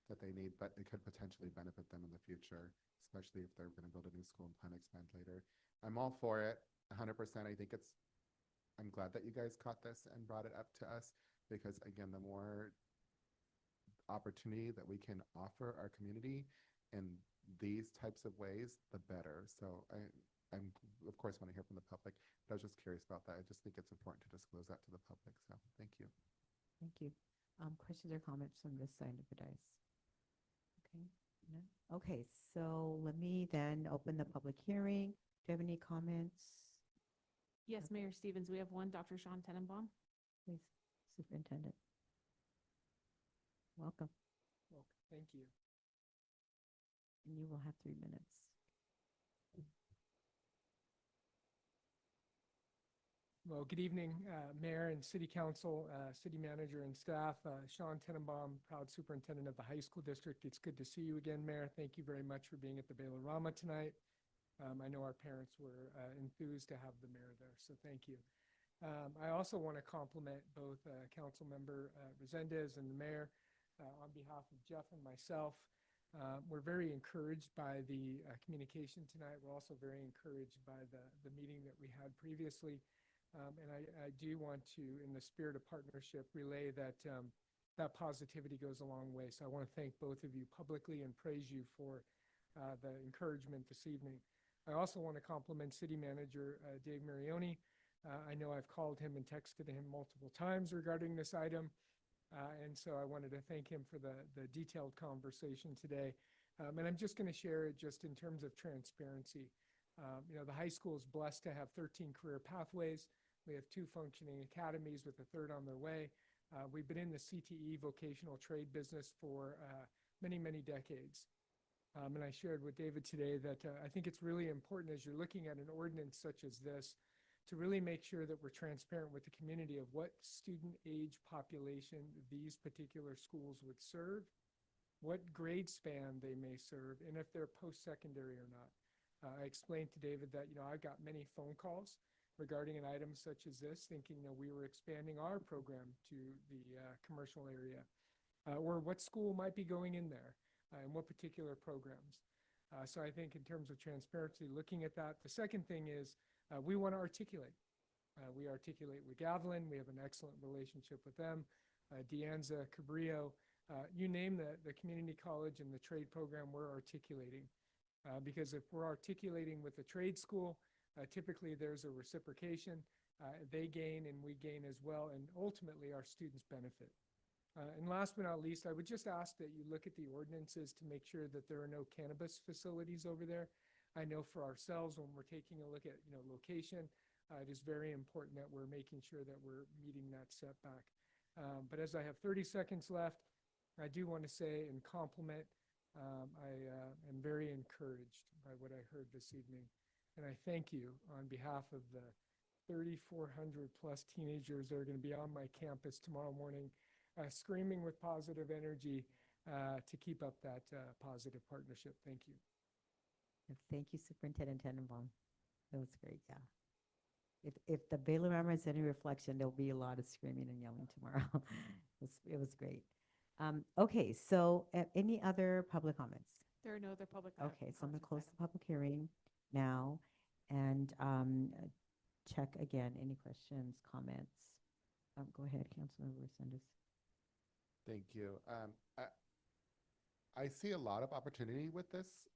that they need, but it could potentially benefit them in the future, especially if they're going to build a new school and plan to expand later. I'm all for it, 100%. I'm glad that you guys caught this and brought it up to us, because again, the more opportunity that we can offer our community in these types of ways, the better. So I'm of course want to hear from the public, but I was just curious about that. I just think it's important to disclose that to the public. So thank you. Thank you. Questions or comments from this side of the dais? Okay, no? Okay, so let me then open the public hearing. Do you have any comments? Yes, Mayor Stevens, we have one, Dr. Sean Tenenbaum. Please, Superintendent. Welcome. Well, thank you. And you will have 3 minutes. Well, good evening, Mayor and City Council, City Manager and staff. Sean Tenenbaum, proud Superintendent of the High School District. It's good to see you again, Mayor. Thank you very much for being at the Baylorama tonight. I know our parents were enthused to have the mayor there, so thank you. I also want to compliment both Council Member Resendez and the Mayor on behalf of Jeff and myself. We're very encouraged by the communication tonight. We're also very encouraged by the meeting that we had previously. And I do want to, in the spirit of partnership, relay that that positivity goes a long way. So I want to thank both of you publicly and praise you for the encouragement this evening. I also want to compliment City Manager Dave Marioni. I know I've called him and texted him multiple times regarding this item. And so I wanted to thank him for the detailed conversation today. And I'm just going to share it just in terms of transparency. The high school is blessed to have 13 career pathways. We have 2 functioning academies with a 3rd on their way. We've been in the CTE vocational trade business for many, many decades. And I shared with David today that I think it's really important as you're looking at an ordinance such as this to really make sure that we're transparent with the community of what student age population these particular schools would serve, what grade span they may serve, and if they're post-secondary or not. I explained to David that, I've got many phone calls regarding an item such as this, thinking that we were expanding our program to the commercial area, or what school might be going in there, and what particular programs. So I think in terms of transparency, looking at that, the second thing is we want to articulate. We articulate with Gavilan. We have an excellent relationship with them. Deanza, Cabrillo, you name the community college and the trade program, we're articulating. Because if we're articulating with the trade school, typically there's a reciprocation. They gain and we gain as well, and ultimately our students benefit. And last but not least, I would just ask that you look at the ordinances to make sure that there are no cannabis facilities over there. I know for ourselves, when we're taking a look at location, it is very important that we're making sure that we're meeting that setback. But as I have 30 seconds left, I do want to say and compliment, I am very encouraged by what I heard this evening. And I thank you on behalf of the 3,400 plus teenagers that are going to be on my campus tomorrow morning, screaming with positive energy to keep up that positive partnership. Thank you. Thank you, Superintendent Tenenbaum. That was great, yeah. If the Baylor Rammer is any reflection, there'll be a lot of screaming and yelling tomorrow. It was great. Okay, so any other public comments? There are no other public. Okay, so I'm going to close the public hearing now and check again any questions, comments. Go ahead, Councilmember Resendez. Thank you. I see a lot of opportunity with this,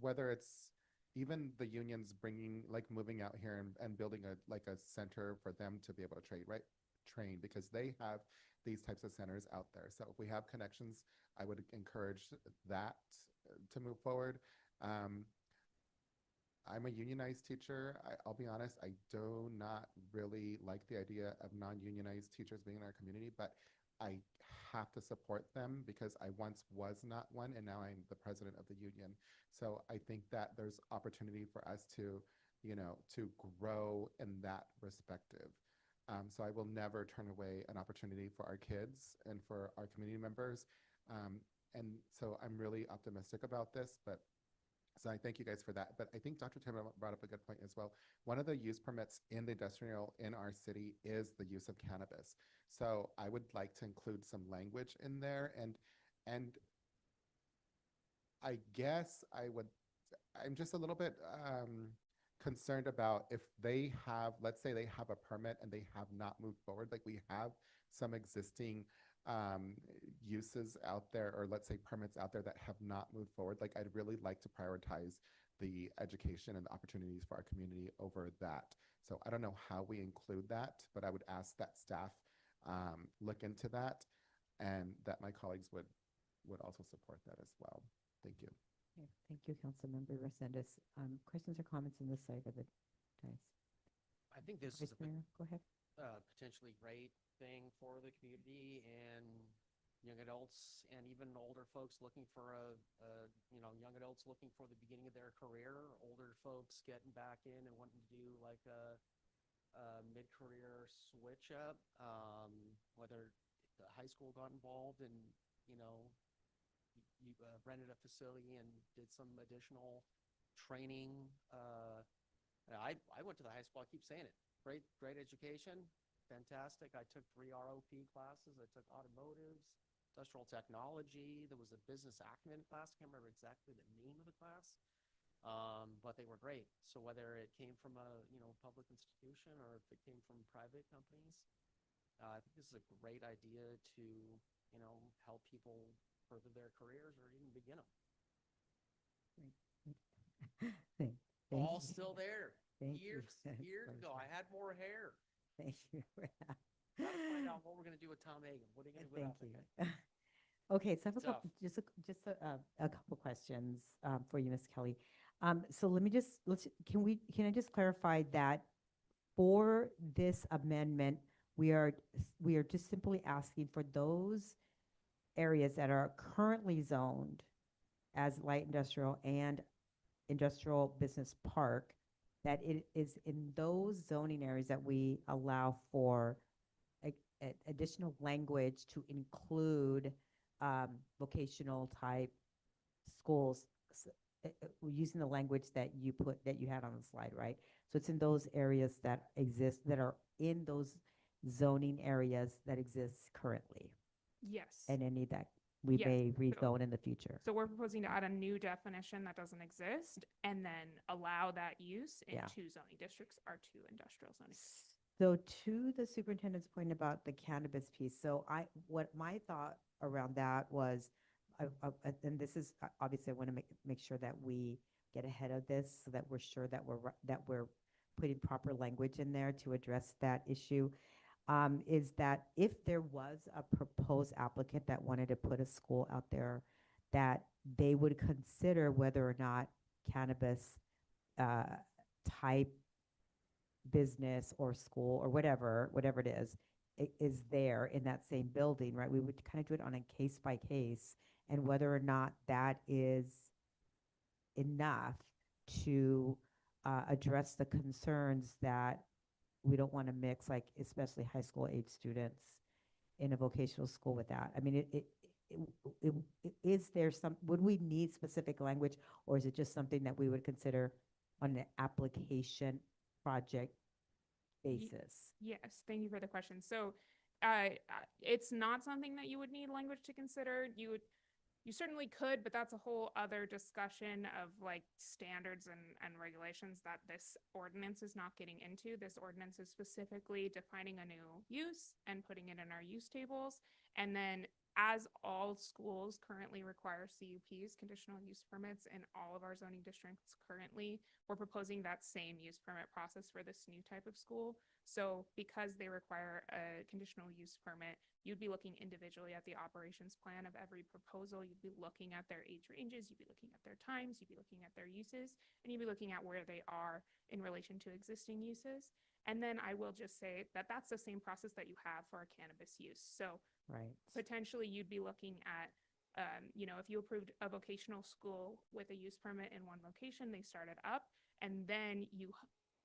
whether it's even the unions moving out here and building a center for them to be able to train, because they have these types of centers out there. So if we have connections, I would encourage that to move forward. I'm a unionized teacher. I'll be honest, I do not really like the idea of non-unionized teachers being in our community, but I have to support them because I once was not one, and now I'm the president of the union. So I think that there's opportunity for us to, to grow in that perspective. So I will never turn away an opportunity for our kids and for our community members. And so I'm really optimistic about this, so I thank you guys for that. But I think Dr. Tim brought up a good point as well. One of the use permits in the industrial in our city is the use of cannabis. So I would like to include some language in there, and I guess I'm just a little bit concerned about if they have, let's say they have a permit and they have not moved forward, like we have some existing uses out there, or let's say permits out there that have not moved forward. Like I'd really like to prioritize the education and the opportunities for our community over that. So I don't know how we include that, but I would ask that staff look into that, and that my colleagues would also support that as well. Thank you. Okay, thank you, Councilmember Resendez. Questions or comments on this side of it, guys? I think this is a Go ahead. Potentially great thing for the community and young adults and even older folks looking for young adults looking for the beginning of their career, older folks getting back in and wanting to do like a mid-career switch up, whether the high school got involved and, you rented a facility and did some additional training. I went to the high school. I keep saying it. Great education. Fantastic. I took 3 ROP classes. I took automotives, industrial technology. There was a business acumen class. I can't remember exactly the name of the class, but they were great. So whether it came from a public institution or if it came from private companies, I think this is a great idea to help people further their careers or even begin them. All still there. Years ago, I had more hair. Thank you for that. Gotta find out what we're gonna do with Tom Hagen. What are you gonna do with Thank that you. guy? Okay, so I have a Tough. couple, just a couple questions for you, Ms. Kelly. So can I just clarify that for this amendment, we are just simply asking for those areas that are currently zoned as light industrial and industrial business park, that it is in those zoning areas that we allow for additional language to include vocational type schools, using the language that you had on the slide, right? So it's in those areas that exist, that are in those zoning areas that exist currently, Yes. and any that we Yes, may so- rezone in the future. So we're proposing to add a new definition that doesn't exist and then allow that use in Yeah. 2 zoning districts, R2 industrial zoning. So to the superintendent's point about the cannabis piece, so what my thought around that was, and this is, obviously I want to make sure that we get ahead of this so that we're sure that we're putting proper language in there to address that issue, is that if there was a proposed applicant that wanted to put a school out there, that they would consider whether or not cannabis type business or school or whatever it is there in that same building, right? We would kind of do it on a case by case, and whether or not that is enough to address the concerns that we don't want to mix, like especially high school age students in a vocational school with that. I mean, is there would we need specific language, or is it just something that we would consider on an application project basis? Yes, thank you for the question. So it's not something that you would need language to consider. You certainly could, but that's a whole other discussion of like standards and regulations that this ordinance is not getting into. This ordinance is specifically defining a new use and putting it in our use tables. And then, as all schools currently require CUPs, conditional use permits, in all of our zoning districts currently, we're proposing that same use permit process for this new type of school. So because they require a conditional use permit, you'd be looking individually at the operations plan of every proposal. You'd be looking at their age ranges, you'd be looking at their times, you'd be looking at their uses, and you'd be looking at where they are in relation to existing uses. And then I will just say that that's the same process that you have for a cannabis use. So right, potentially you'd be looking at, if you approved a vocational school with a use permit in one location, they started up, and then you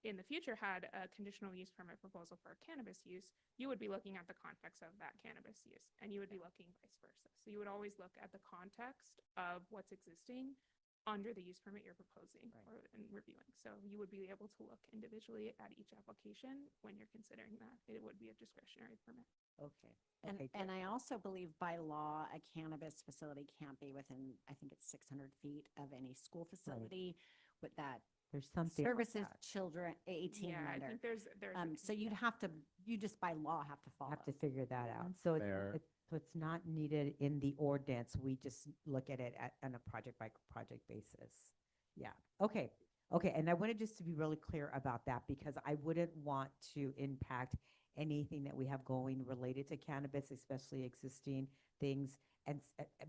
in the future had a conditional use permit proposal for a cannabis use, you would be looking at the context of that cannabis use, and you would be looking vice versa. So you would always look at the context of what's existing under the use permit you're proposing or and reviewing. So you would be able to look individually at each application when you're considering that. It would be a discretionary permit. Okay. And I also believe by law, a cannabis facility can't be within, I think it's 600 feet of any school facility with that There's something. services children 18 Yeah, and I under. think there's So you just by law have to follow. Have to figure that out. So it's not needed in the ordinance. We just look at it on a project by project basis. Yeah. Okay. And I wanted just to be really clear about that, because I wouldn't want to impact anything that we have going related to cannabis, especially existing things.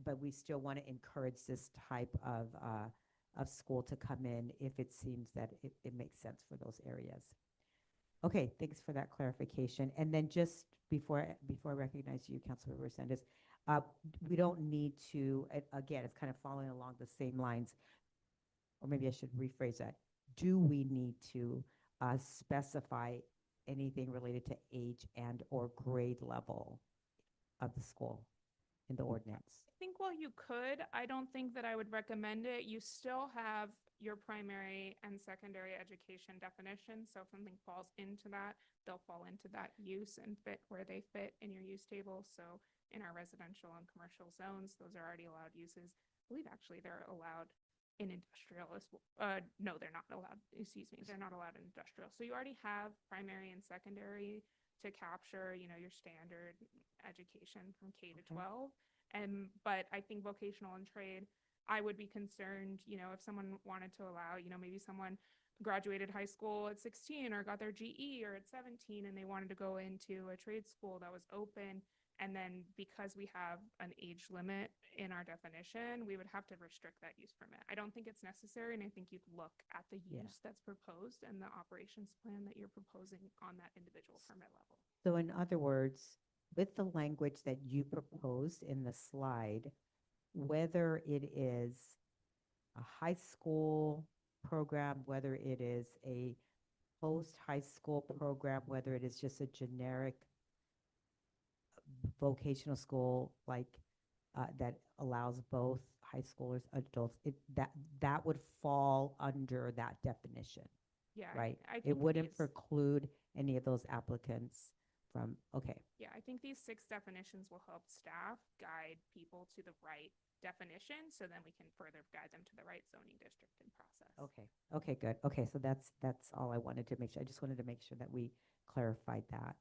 But we still want to encourage this type of school to come in if it seems that it makes sense for those areas. Okay, thanks for that clarification. And then just before I recognize you, Councilmember Sanders, we don't need to, again, it's kind of following along the same lines, or maybe I should rephrase that. Do we need to specify anything related to age and or grade level of the school in the ordinance? I think while you could, I don't think that I would recommend it. You still have your primary and secondary education definition. So if something falls into that, they'll fall into that use and fit where they fit in your use table. So in our residential and commercial zones, those are already allowed uses. I believe actually they're allowed in industrial as well. No, they're not allowed. Excuse me. They're not allowed in industrial. So you already have primary and secondary to capture, your standard education from K to 12. But I think vocational and trade, I would be concerned, if someone wanted to allow, maybe someone graduated high school at 16 or got their GE or at 17 and they wanted to go into a trade school that was open. And then because we have an age limit in our definition, we would have to restrict that use permit. I don't think it's necessary. And I think you'd look at the use that's proposed and the operations plan that you're proposing on that individual permit level. So in other words, with the language that you proposed in the slide, whether it is a high school program, whether it is a post-high school program, whether it is just a generic vocational school like that allows both high schoolers, adults, that would fall under that definition. Yeah, right? I It think wouldn't these- preclude any of those applicants from, okay, Yeah, I think these 6 definitions will help staff guide people to the right definition, so then we can further guide them to the right zoning district and process. okay, okay, good. Okay, so that's all I wanted to make sure. I just wanted to make sure that we clarified that.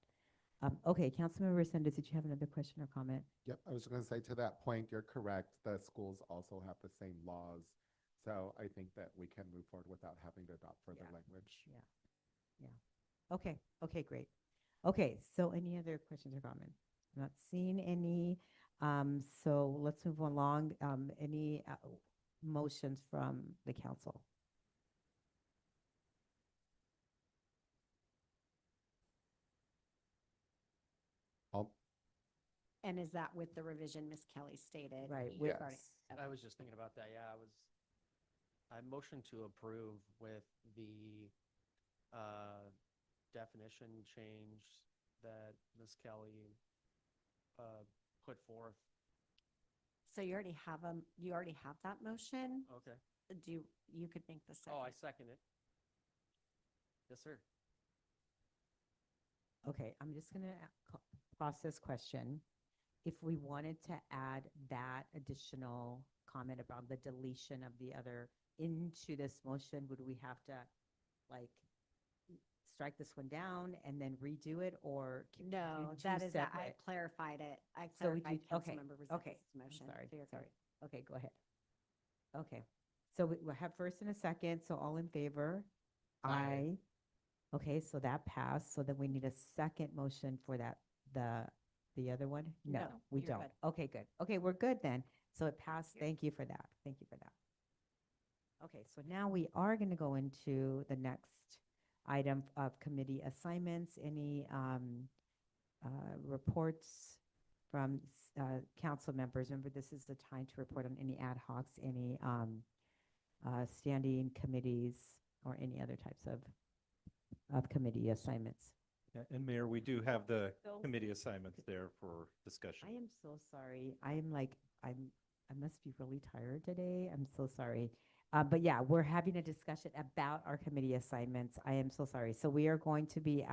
Okay, Councilmember Sanders, did you have another question or comment? Yep, I was gonna say to that point, you're correct. The schools also have the same laws. So I think that we can move forward without having to adopt further language. Yeah, yeah. Okay, okay, great. Okay, so any other questions or comments? I'm not seeing any. So let's move along. Any motions from the council? And is that with the revision Ms. Kelly stated? Right, regarding- I was just thinking about that, yeah, I motioned to approve with the, definition change that Ms. Kelly, put forth. So you already have that motion? Okay. You could make the second. Oh, I second it. Yes, sir. Okay, I'm just gonna process question. If we wanted to add that additional comment about the deletion of the other into this motion, would we have to like strike this one down and then redo it, or? can we do No, two that is, I separate? clarified it. I So we clarified do, okay, Councilmember okay. Resendez's motion. Sorry, So you're sorry. good. Okay, go ahead. Okay, so we have first and a second, so all in favor? Aye. Okay, so that passed, so then we need a second motion for that, the other one? No, No, we you're don't. good. Okay, good. Okay, we're good then. So it passed. Thank you for that. Thank you for that. Okay, so now we are gonna go into the next item of committee assignments. Any reports from council members? Remember, this is the time to report on any ad hocs, any standing committees, or any other types of committee assignments. Yeah, and Mayor, we do have the So- committee assignments there for discussion. I am so sorry. I must be really tired today. I'm so sorry. But yeah, we're having a discussion about our committee assignments. I am so sorry. So we are going to be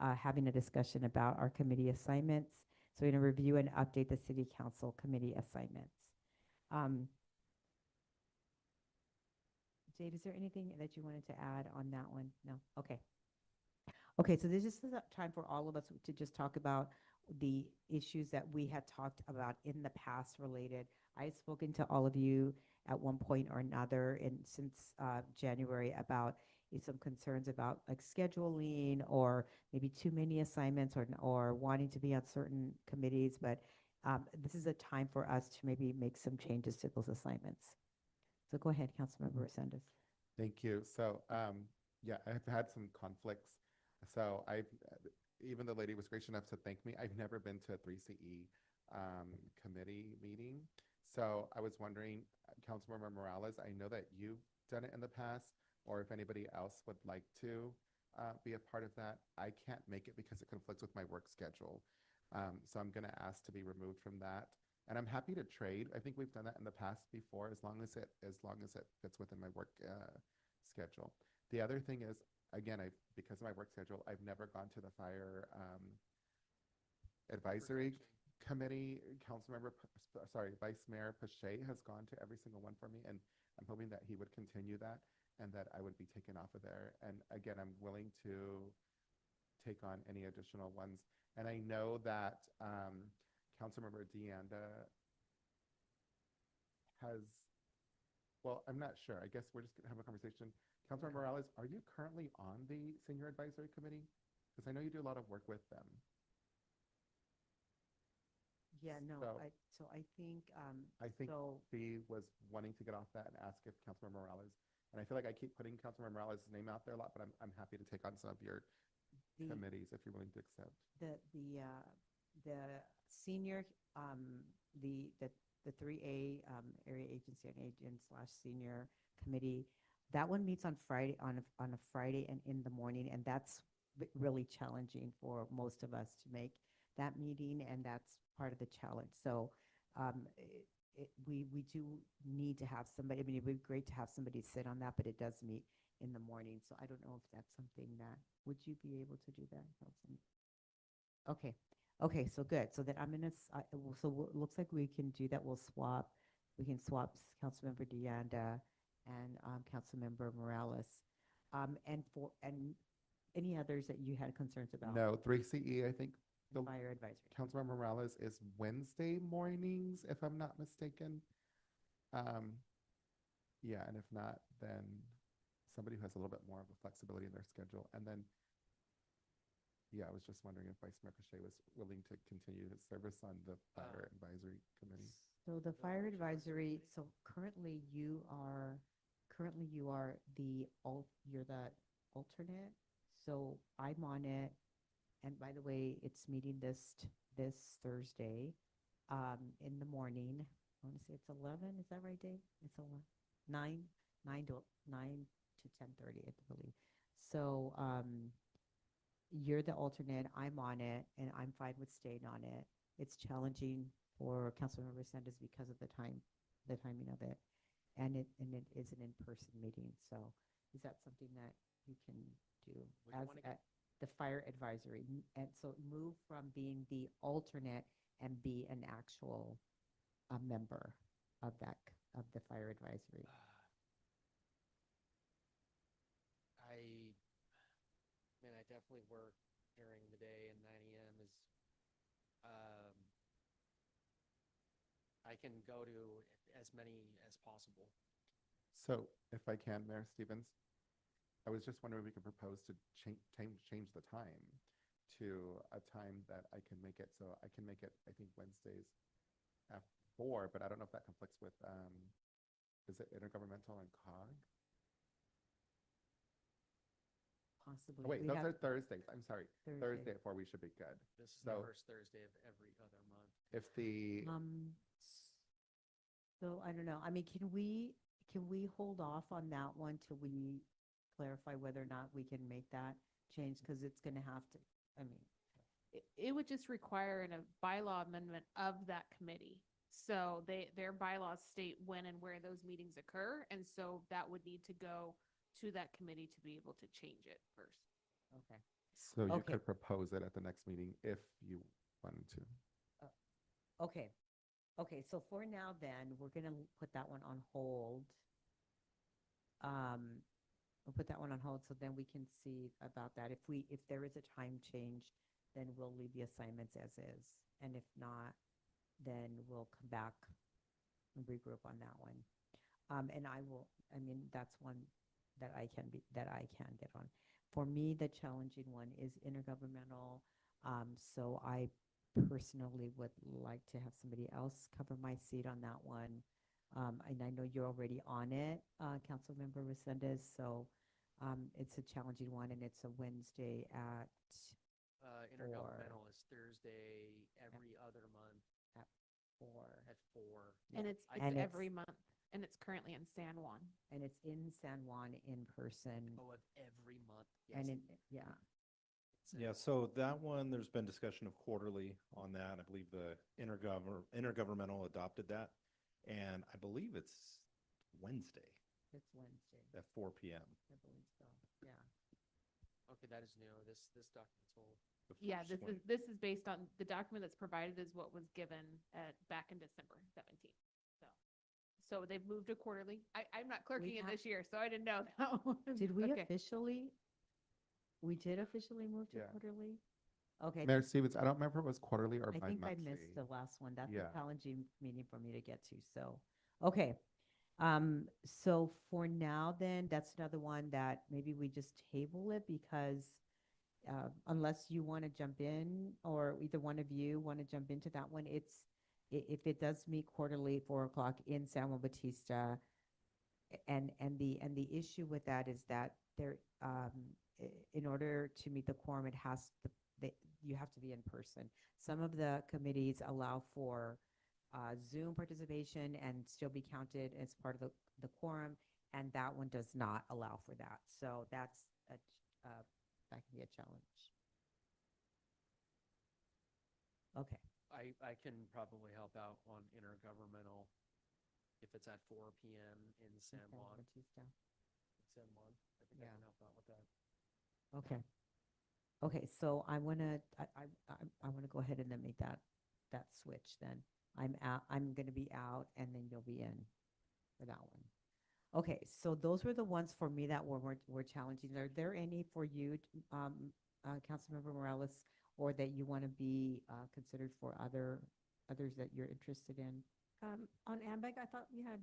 having a discussion about our committee assignments. So we're going to review and update the city council committee assignments. Jade, is there anything that you wanted to add on that one? No? Okay. Okay, so this is a time for all of us to just talk about the issues that we had talked about in the past related. I've spoken to all of you at one point or another and since January about some concerns about like scheduling or maybe too many assignments or wanting to be on certain committees, but this is a time for us to maybe make some changes to those assignments. So go ahead, Councilmember Resendez. Thank you. So, yeah, I've had some conflicts. So even the lady was gracious enough to thank me. I've never been to a 3CE committee meeting. So I was wondering, Councilmember Morales, I know that you've done it in the past, or if anybody else would like to be a part of that. I can't make it because it conflicts with my work schedule. So I'm gonna ask to be removed from that. And I'm happy to trade. I think we've done that in the past before, as long as it fits within my work schedule. The other thing is, again, because of my work schedule, I've never gone to the fire advisory committee. Vice Mayor Pache has gone to every single one for me, and I'm hoping that he would continue that and that I would be taken off of there. And again, I'm willing to take on any additional ones. And I know that Councilmember Deanda has, well, I'm not sure. I guess we're just gonna have a conversation. Councilmember Morales, are you currently on the Senior Advisory Committee? Because I know you do a lot of work with them. Yeah, no, So- I think, I think so, he was wanting to get off that and ask if Councilmember Morales, and I feel like I keep putting Councilmember Morales' name out there a lot, but I'm happy to take on some of your committees if you're willing to accept. the senior, the 3A area agency on agent / senior committee, that one meets on Friday, on a Friday and in the morning, and that's really challenging for most of us to make that meeting, and that's part of the challenge. So we do need to have somebody. I mean, it'd be great to have somebody sit on that, but it does meet in the morning. So I don't know if that's something that, would you be able to do that? Councilman? Okay, okay, so good. So then I'm gonna, looks like we can do that. We can swap Councilmember Deanda and Councilmember Morales. And any others that you had concerns about? No, 3CE, I think the Fire advisory. Councilmember Morales is Wednesday mornings, if I'm not mistaken. Yeah, and if not, then somebody who has a little bit more of a flexibility in their schedule. And then, yeah, I was just wondering if Vice Mayor Cachet was willing to continue his service on the Fire Advisory Committee. So the fire advisory, so currently you are you're the alternate. So I'm on it. And by the way, it's meeting this Thursday, in the morning. I want to say it's 11. Is that right, Dave? It's 9 to 10:30, I believe. So, you're the alternate, I'm on it, and I'm fine with staying on it. It's challenging for Councilmember Sanders because of the timing of it. And it is an in-person meeting. So is that something that you can do as the fire advisory? And so move from being the alternate and be an actual member of the fire advisory. I definitely work during the day, and 9 a.m. is, I can go to as many as possible. So if I can, Mayor Stevens, I was just wondering if we could propose to change the time to a time that I can make it. So I can make it, I think, Wednesdays at 4, but I don't know if that conflicts with, is it intergovernmental and COG? Possibly. Oh, wait, those are Thursdays. I'm sorry. Thursday at 4, we should be good. This is the first Thursday of every other month. If the So I don't know. I mean, can we hold off on that one till we clarify whether or not we can make that change? Because it's going to have to, I mean. It would just require a bylaw amendment of that committee. So their bylaws state when and where those meetings occur. And so that would need to go to that committee to be able to change it first. Okay. So you could propose it at the next meeting if you wanted to. Okay. Okay, so for now then, we're gonna put that one on hold. We'll put that one on hold so then we can see about that. If there is a time change, then we'll leave the assignments as is. And if not, then we'll come back and regroup on that one. And that's one that I can get on. For me, the challenging one is intergovernmental. So I personally would like to have somebody else cover my seat on that one. And I know you're already on it, Councilmember Resendez. So it's a challenging one, and it's a Wednesday at Intergovernmental is Thursday every other month at 4. At 4. And it's every month, and it's currently in San Juan. And it's in San Juan in person. Oh, of every month. Yes. And yeah. Yeah, so that one, there's been discussion of quarterly on that. I believe the intergovernmental adopted that. And I believe it's Wednesday. It's Wednesday. At 4 p.m. I believe so, yeah. Okay, that is new. This document's old. Yeah, this is based on the document that's provided is what was given back in December 17th. So they've moved to quarterly. I'm not clerking it this year, so I didn't know that one. Did we officially? We did officially move to quarterly? Okay. Mayor Stevens, I don't remember if it was quarterly or I bi-monthly. think I missed the last one. That's Yeah. a challenging meeting for me to get to, so, okay. So for now then, that's another one that maybe we just table it because unless you want to jump in or either one of you want to jump into that one, if it does meet quarterly 4 o'clock in San Juan Bautista, and the issue with that is that there in order to meet the quorum, you have to be in person. Some of the committees allow for Zoom participation and still be counted as part of the quorum, and that one does not allow for that. So that can be a challenge. Okay. I can probably help out on intergovernmental if it's at 4 p.m. in San Juan. Bautista. San Juan at think I Yeah. can help out with that. Okay. Okay, so I wanna, I wanna go ahead and then make that switch then. I'm gonna be out and then you'll be in for that one. Okay, so those were the ones for me that were challenging. Are there any for you, Councilmember Morales, or that you want to be, considered for others that you're interested in? On AMBEG, I thought we had,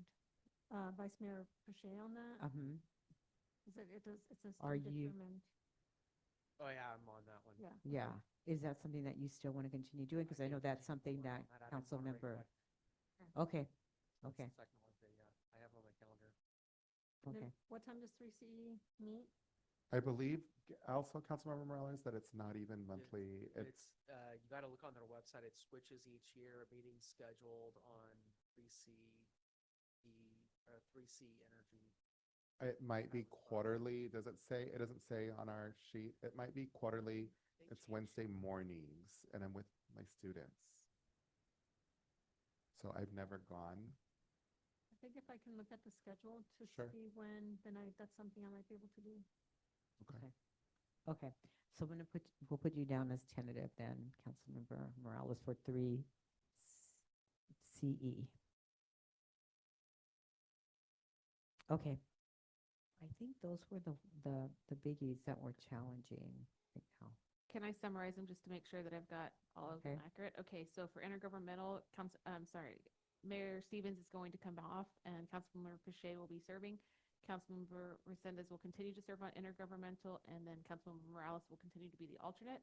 Vice Mayor Pache on that. Is it does, it says Are to you- determine. Oh, yeah, I'm on that one. Yeah. Yeah, is that something that you still want to continue doing? Because I know that's something that I didn't council wanna member, request- okay, That's okay, the second one, yeah, I have on my calendar. And then okay. what time does 3C meet? I believe also Councilmember Morales that it's not even monthly. It's, You gotta look on their website, it switches each year, a meeting scheduled on 3C Energy. it might be quarterly. Does it say? It doesn't say on our sheet. It might be quarterly. It's Wednesday mornings and I'm with my students. So I've never gone. I think if I can look at the schedule to Sure. see when, then that's something I might be able to do. Okay. Okay, so we'll put you down as tentative then, Councilmember Morales, for 3CE. Okay. I think those were the biggies that were challenging right now. Can I summarize them just to make sure that I've got all of them Okay. accurate? Okay, so for intergovernmental, Mayor Stevens is going to come off and Councilmember Pache will be serving. Councilmember Resendez will continue to serve on intergovernmental, and then Councilmember Morales will continue to be the alternate.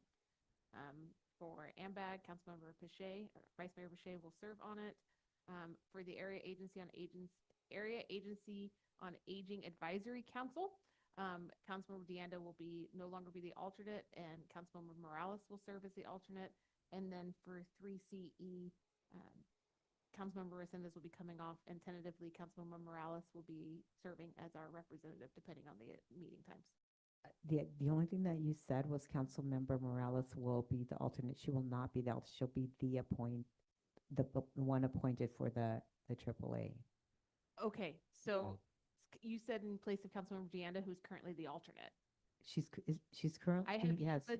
For AMBAG, Councilmember Pache, or Vice Mayor Pache will serve on it. For the Area Agency on Aging Advisory Council, Councilmember Deanda will no longer be the alternate, and Councilmember Morales will serve as the alternate. And then for 3CE, Councilmember Resendez will be coming off, and tentatively, Councilmember Morales will be serving as our representative, depending on the meeting times. The only thing that you said was Councilmember Morales will be the alternate. She will not be the alternate. She'll be the one appointed for the AAA. Okay, so you said in place of Councilmember Deanda, who's currently the alternate. She's currently, I have you yes. as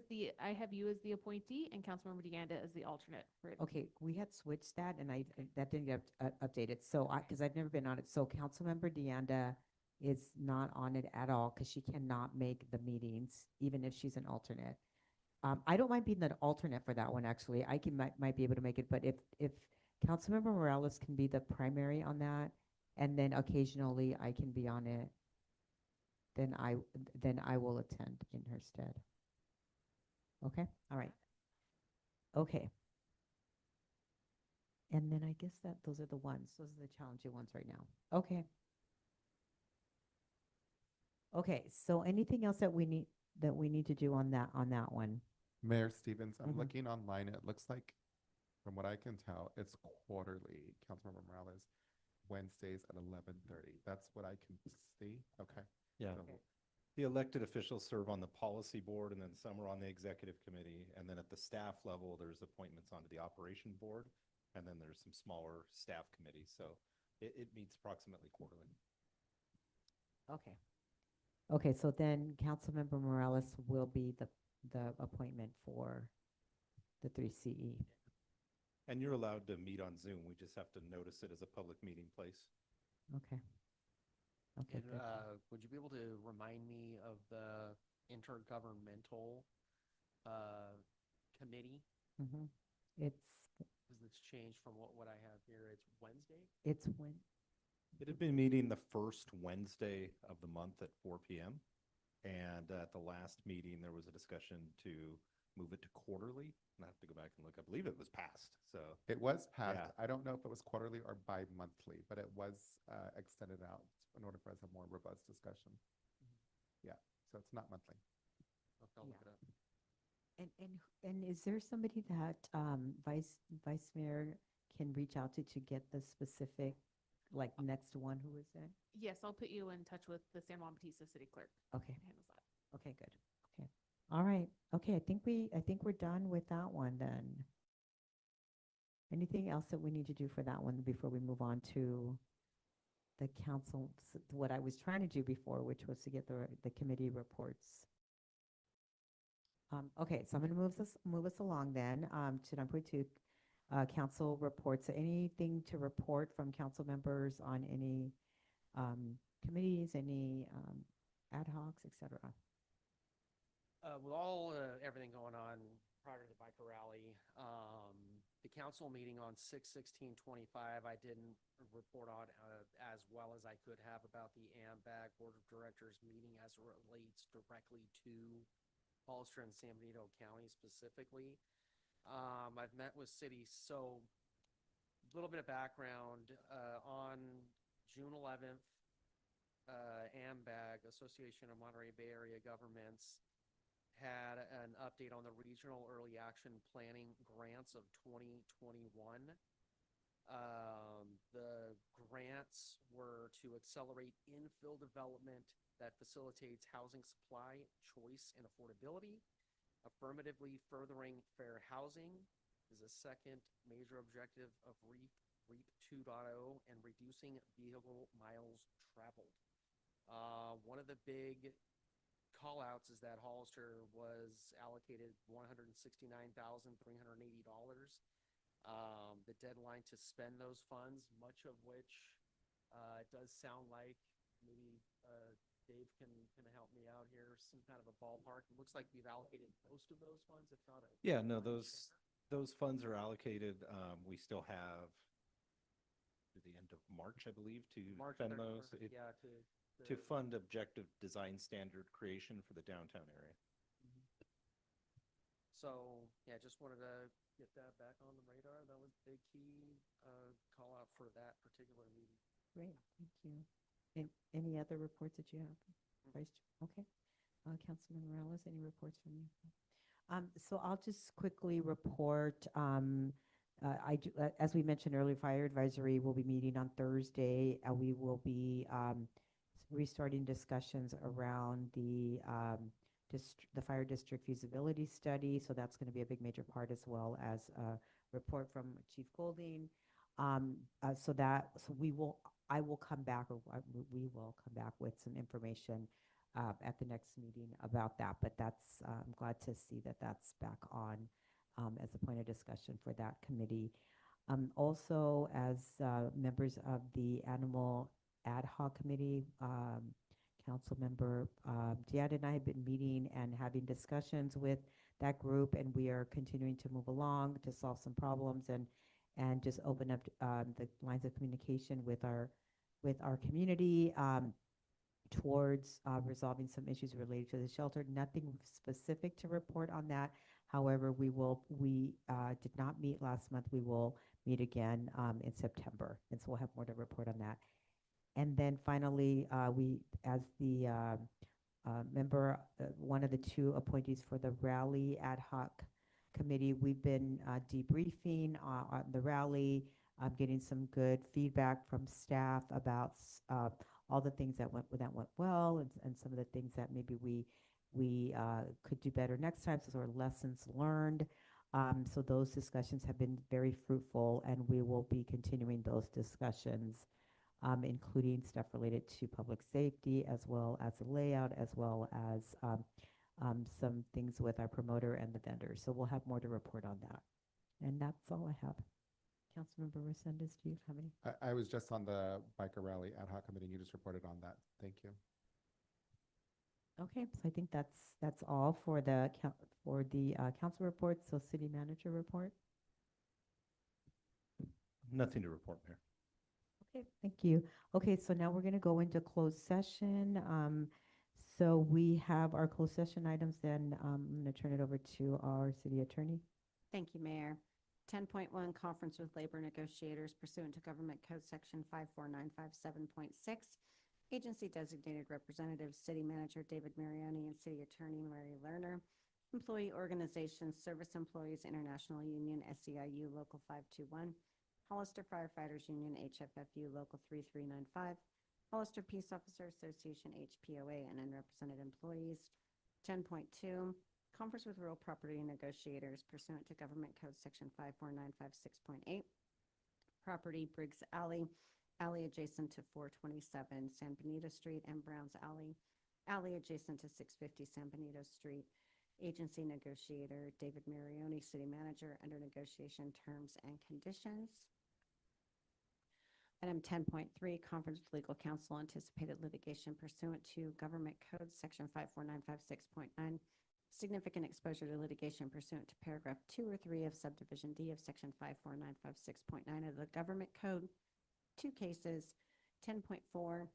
the appointee and Councilmember Deanda as the alternate. Okay, we had switched that and that didn't get updated. So because I've never been on it. So Councilmember Deanda is not on it at all because she cannot make the meetings, even if she's an alternate. I don't mind being the alternate for that one, actually. I might be able to make it, but if Councilmember Morales can be the primary on that, and then occasionally I can be on it, then I will attend in her stead. Okay, all right. Okay. And then I guess those are the challenging ones right now. Okay. Okay, so anything else that we need to do on that one? Mayor Stevens, I'm Mhm. looking online. It looks like, from what I can tell, it's quarterly. Councilmember Morales, Wednesdays at 11:30. That's what I can see. Okay. Yeah. So- The elected officials serve on the policy board, and then some are on the executive committee. And then at the staff level, there's appointments onto the operation board. And then there's some smaller staff committees. So it meets approximately quarterly. Okay. Okay, so then Councilmember Morales will be the appointment for the 3CE. And you're allowed to meet on Zoom. We just have to notice it as a public meeting place. Okay. Okay, And, good. would you be able to remind me of the intergovernmental, committee? Mm-hmm. It's Because it's changed from what I have here. It's Wednesday? when, It had been meeting the first Wednesday of the month at 4 p.m. And at the last meeting, there was a discussion to move it to quarterly. And I have to go back and look. I believe it was passed. So It was passed. Yeah. I don't know if it was quarterly or bi-monthly, but it was extended out in order for us to have more robust discussion. Yeah, so it's not monthly. Okay, I'll look it up. and is there somebody that Vice Mayor can reach out to get the specific, like, next one? Who is it? Yes, I'll put you in touch with the San Juan Bautista City Clerk. Okay. who handles that. Okay, good. Okay. All right. Okay, I think we're done with that one then. Anything else that we need to do for that one before we move on to the council, what I was trying to do before, which was to get the committee reports. Okay, so I'm gonna move us along then, to number 2, council reports. Anything to report from council members on any, committees, any, ad hocs, et cetera? With all, everything going on prior to the biker rally, the council meeting on 6/16/25, I didn't report on, as well as I could have about the AMBAG Board of Directors meeting as it relates directly to Hollister and San Benito County specifically. I've met with cities, so a little bit of background, on June 11th, AMBAG, Association of Monterey Bay Area Governments, had an update on the Regional Early Action Planning grants of 2021. The grants were to accelerate infill development that facilitates housing supply, choice, and affordability. Affirmatively furthering fair housing is a second major objective of REAP 2.0, and reducing vehicle miles traveled. One of the big call-outs is that Hollister was allocated $169,380. The deadline to spend those funds, much of which it does sound like maybe Dave can help me out here, some kind of a ballpark. It looks like we've allocated most of those funds, if not a Yeah, no, large share. those funds are allocated. We still have to the end of March, I believe, to March spend 31st, those. yeah, To fund objective design standard creation for the downtown area. So, yeah, just wanted to get that back on the radar. That was a big key call out for that particular meeting. Great, thank you. Any other reports that you have? Okay. Councilman Morales, any reports from you? So I'll just quickly report, as we mentioned earlier, Fire Advisory will be meeting on Thursday. We will be restarting discussions around the fire district feasibility study. So that's going to be a big major part, as well as a report from Chief Golding. I will come back, or we will come back with some information at the next meeting about that. But that's, I'm glad to see that that's back on as a point of discussion for that committee. Also, as members of the Animal Ad Hoc Committee, Council Member Diad and I have been meeting and having discussions with that group, and we are continuing to move along to solve some problems and just open up the lines of communication with our community towards resolving some issues related to the shelter. Nothing specific to report on that. However, we did not meet last month. We will meet again in September, and so we'll have more to report on that. And then finally, we, as the member, one of the 2 appointees for the Rally Ad Hoc Committee, we've been debriefing on the rally, getting some good feedback from staff about all the things that went well, and some of the things that maybe we could do better next time, so sort of lessons learned. So those discussions have been very fruitful, and we will be continuing those discussions, including stuff related to public safety, as well as the layout, as well as some things with our promoter and the vendors. So we'll have more to report on that. And that's all I have. Councilmember Resendez, do you have any? I was just on the biker rally ad hoc committee. You just reported on that. Thank you. Okay, so I think that's all for the council report. So city manager report. Nothing to report, Mayor. Okay, thank you. Okay, so now we're going to go into closed session. So we have our closed session items. Then I'm going to turn it over to our city attorney. Thank you, Mayor. 10.1, conference with labor negotiators pursuant to Government Code Section 54957.6. Agency designated representatives, City Manager David Mariani and City Attorney Larry Lerner. Employee organizations, Service Employees International Union, SEIU Local 521. Hollister Firefighters Union, HFFU Local 3395. Hollister Peace Officer Association, HPOA, and unrepresented employees. 10.2, conference with real property negotiators pursuant to Government Code Section 54956.8. Property Briggs Alley, alley adjacent to 427 San Benito Street, and Browns Alley, alley adjacent to 650 San Benito Street. Agency negotiator David Marioni, city manager, under negotiation terms and conditions. Item 10.3, conference with legal counsel, anticipated litigation pursuant to Government Code Section 54956.9. Significant exposure to litigation pursuant to paragraph 2 or 3 of subdivision D of Section 54956.9 of the Government Code. 2 cases. 10.4,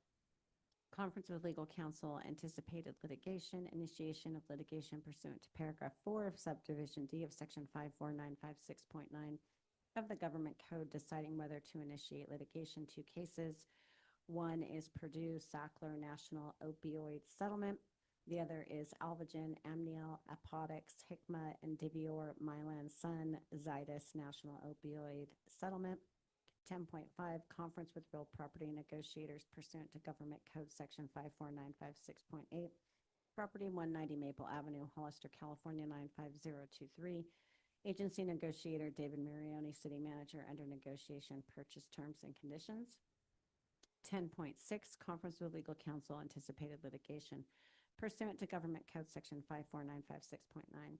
conference with legal counsel, anticipated litigation, initiation of litigation pursuant to paragraph 4 of subdivision D of Section 54956.9 of the Government Code, deciding whether to initiate litigation. 2 cases. One is Purdue Sackler National Opioid Settlement. The other is Alvogen, Amneal, Apotex, Hikma, and Divior, Mylan, Sun, Zydus National Opioid Settlement. 10.5, conference with real property negotiators pursuant to Government Code Section 54956.8. Property 190 Maple Avenue, Hollister, California 95023. Agency negotiator David Marioni, city manager, under negotiation, purchase terms and conditions. 10.6, conference with legal counsel, anticipated litigation pursuant to Government Code Section 54956.9.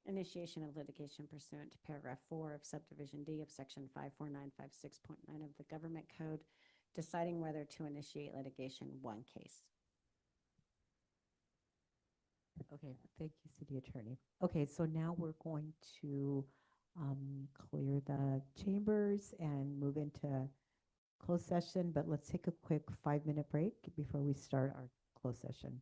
Initiation of litigation pursuant to paragraph 4 of subdivision D of Section 54956.9 of the Government Code, deciding whether to initiate litigation. 1 case. Okay, thank you, city attorney. Okay, so now we're going to clear the chambers and move into closed session, but let's take a quick 5-minute break before we start our closed session.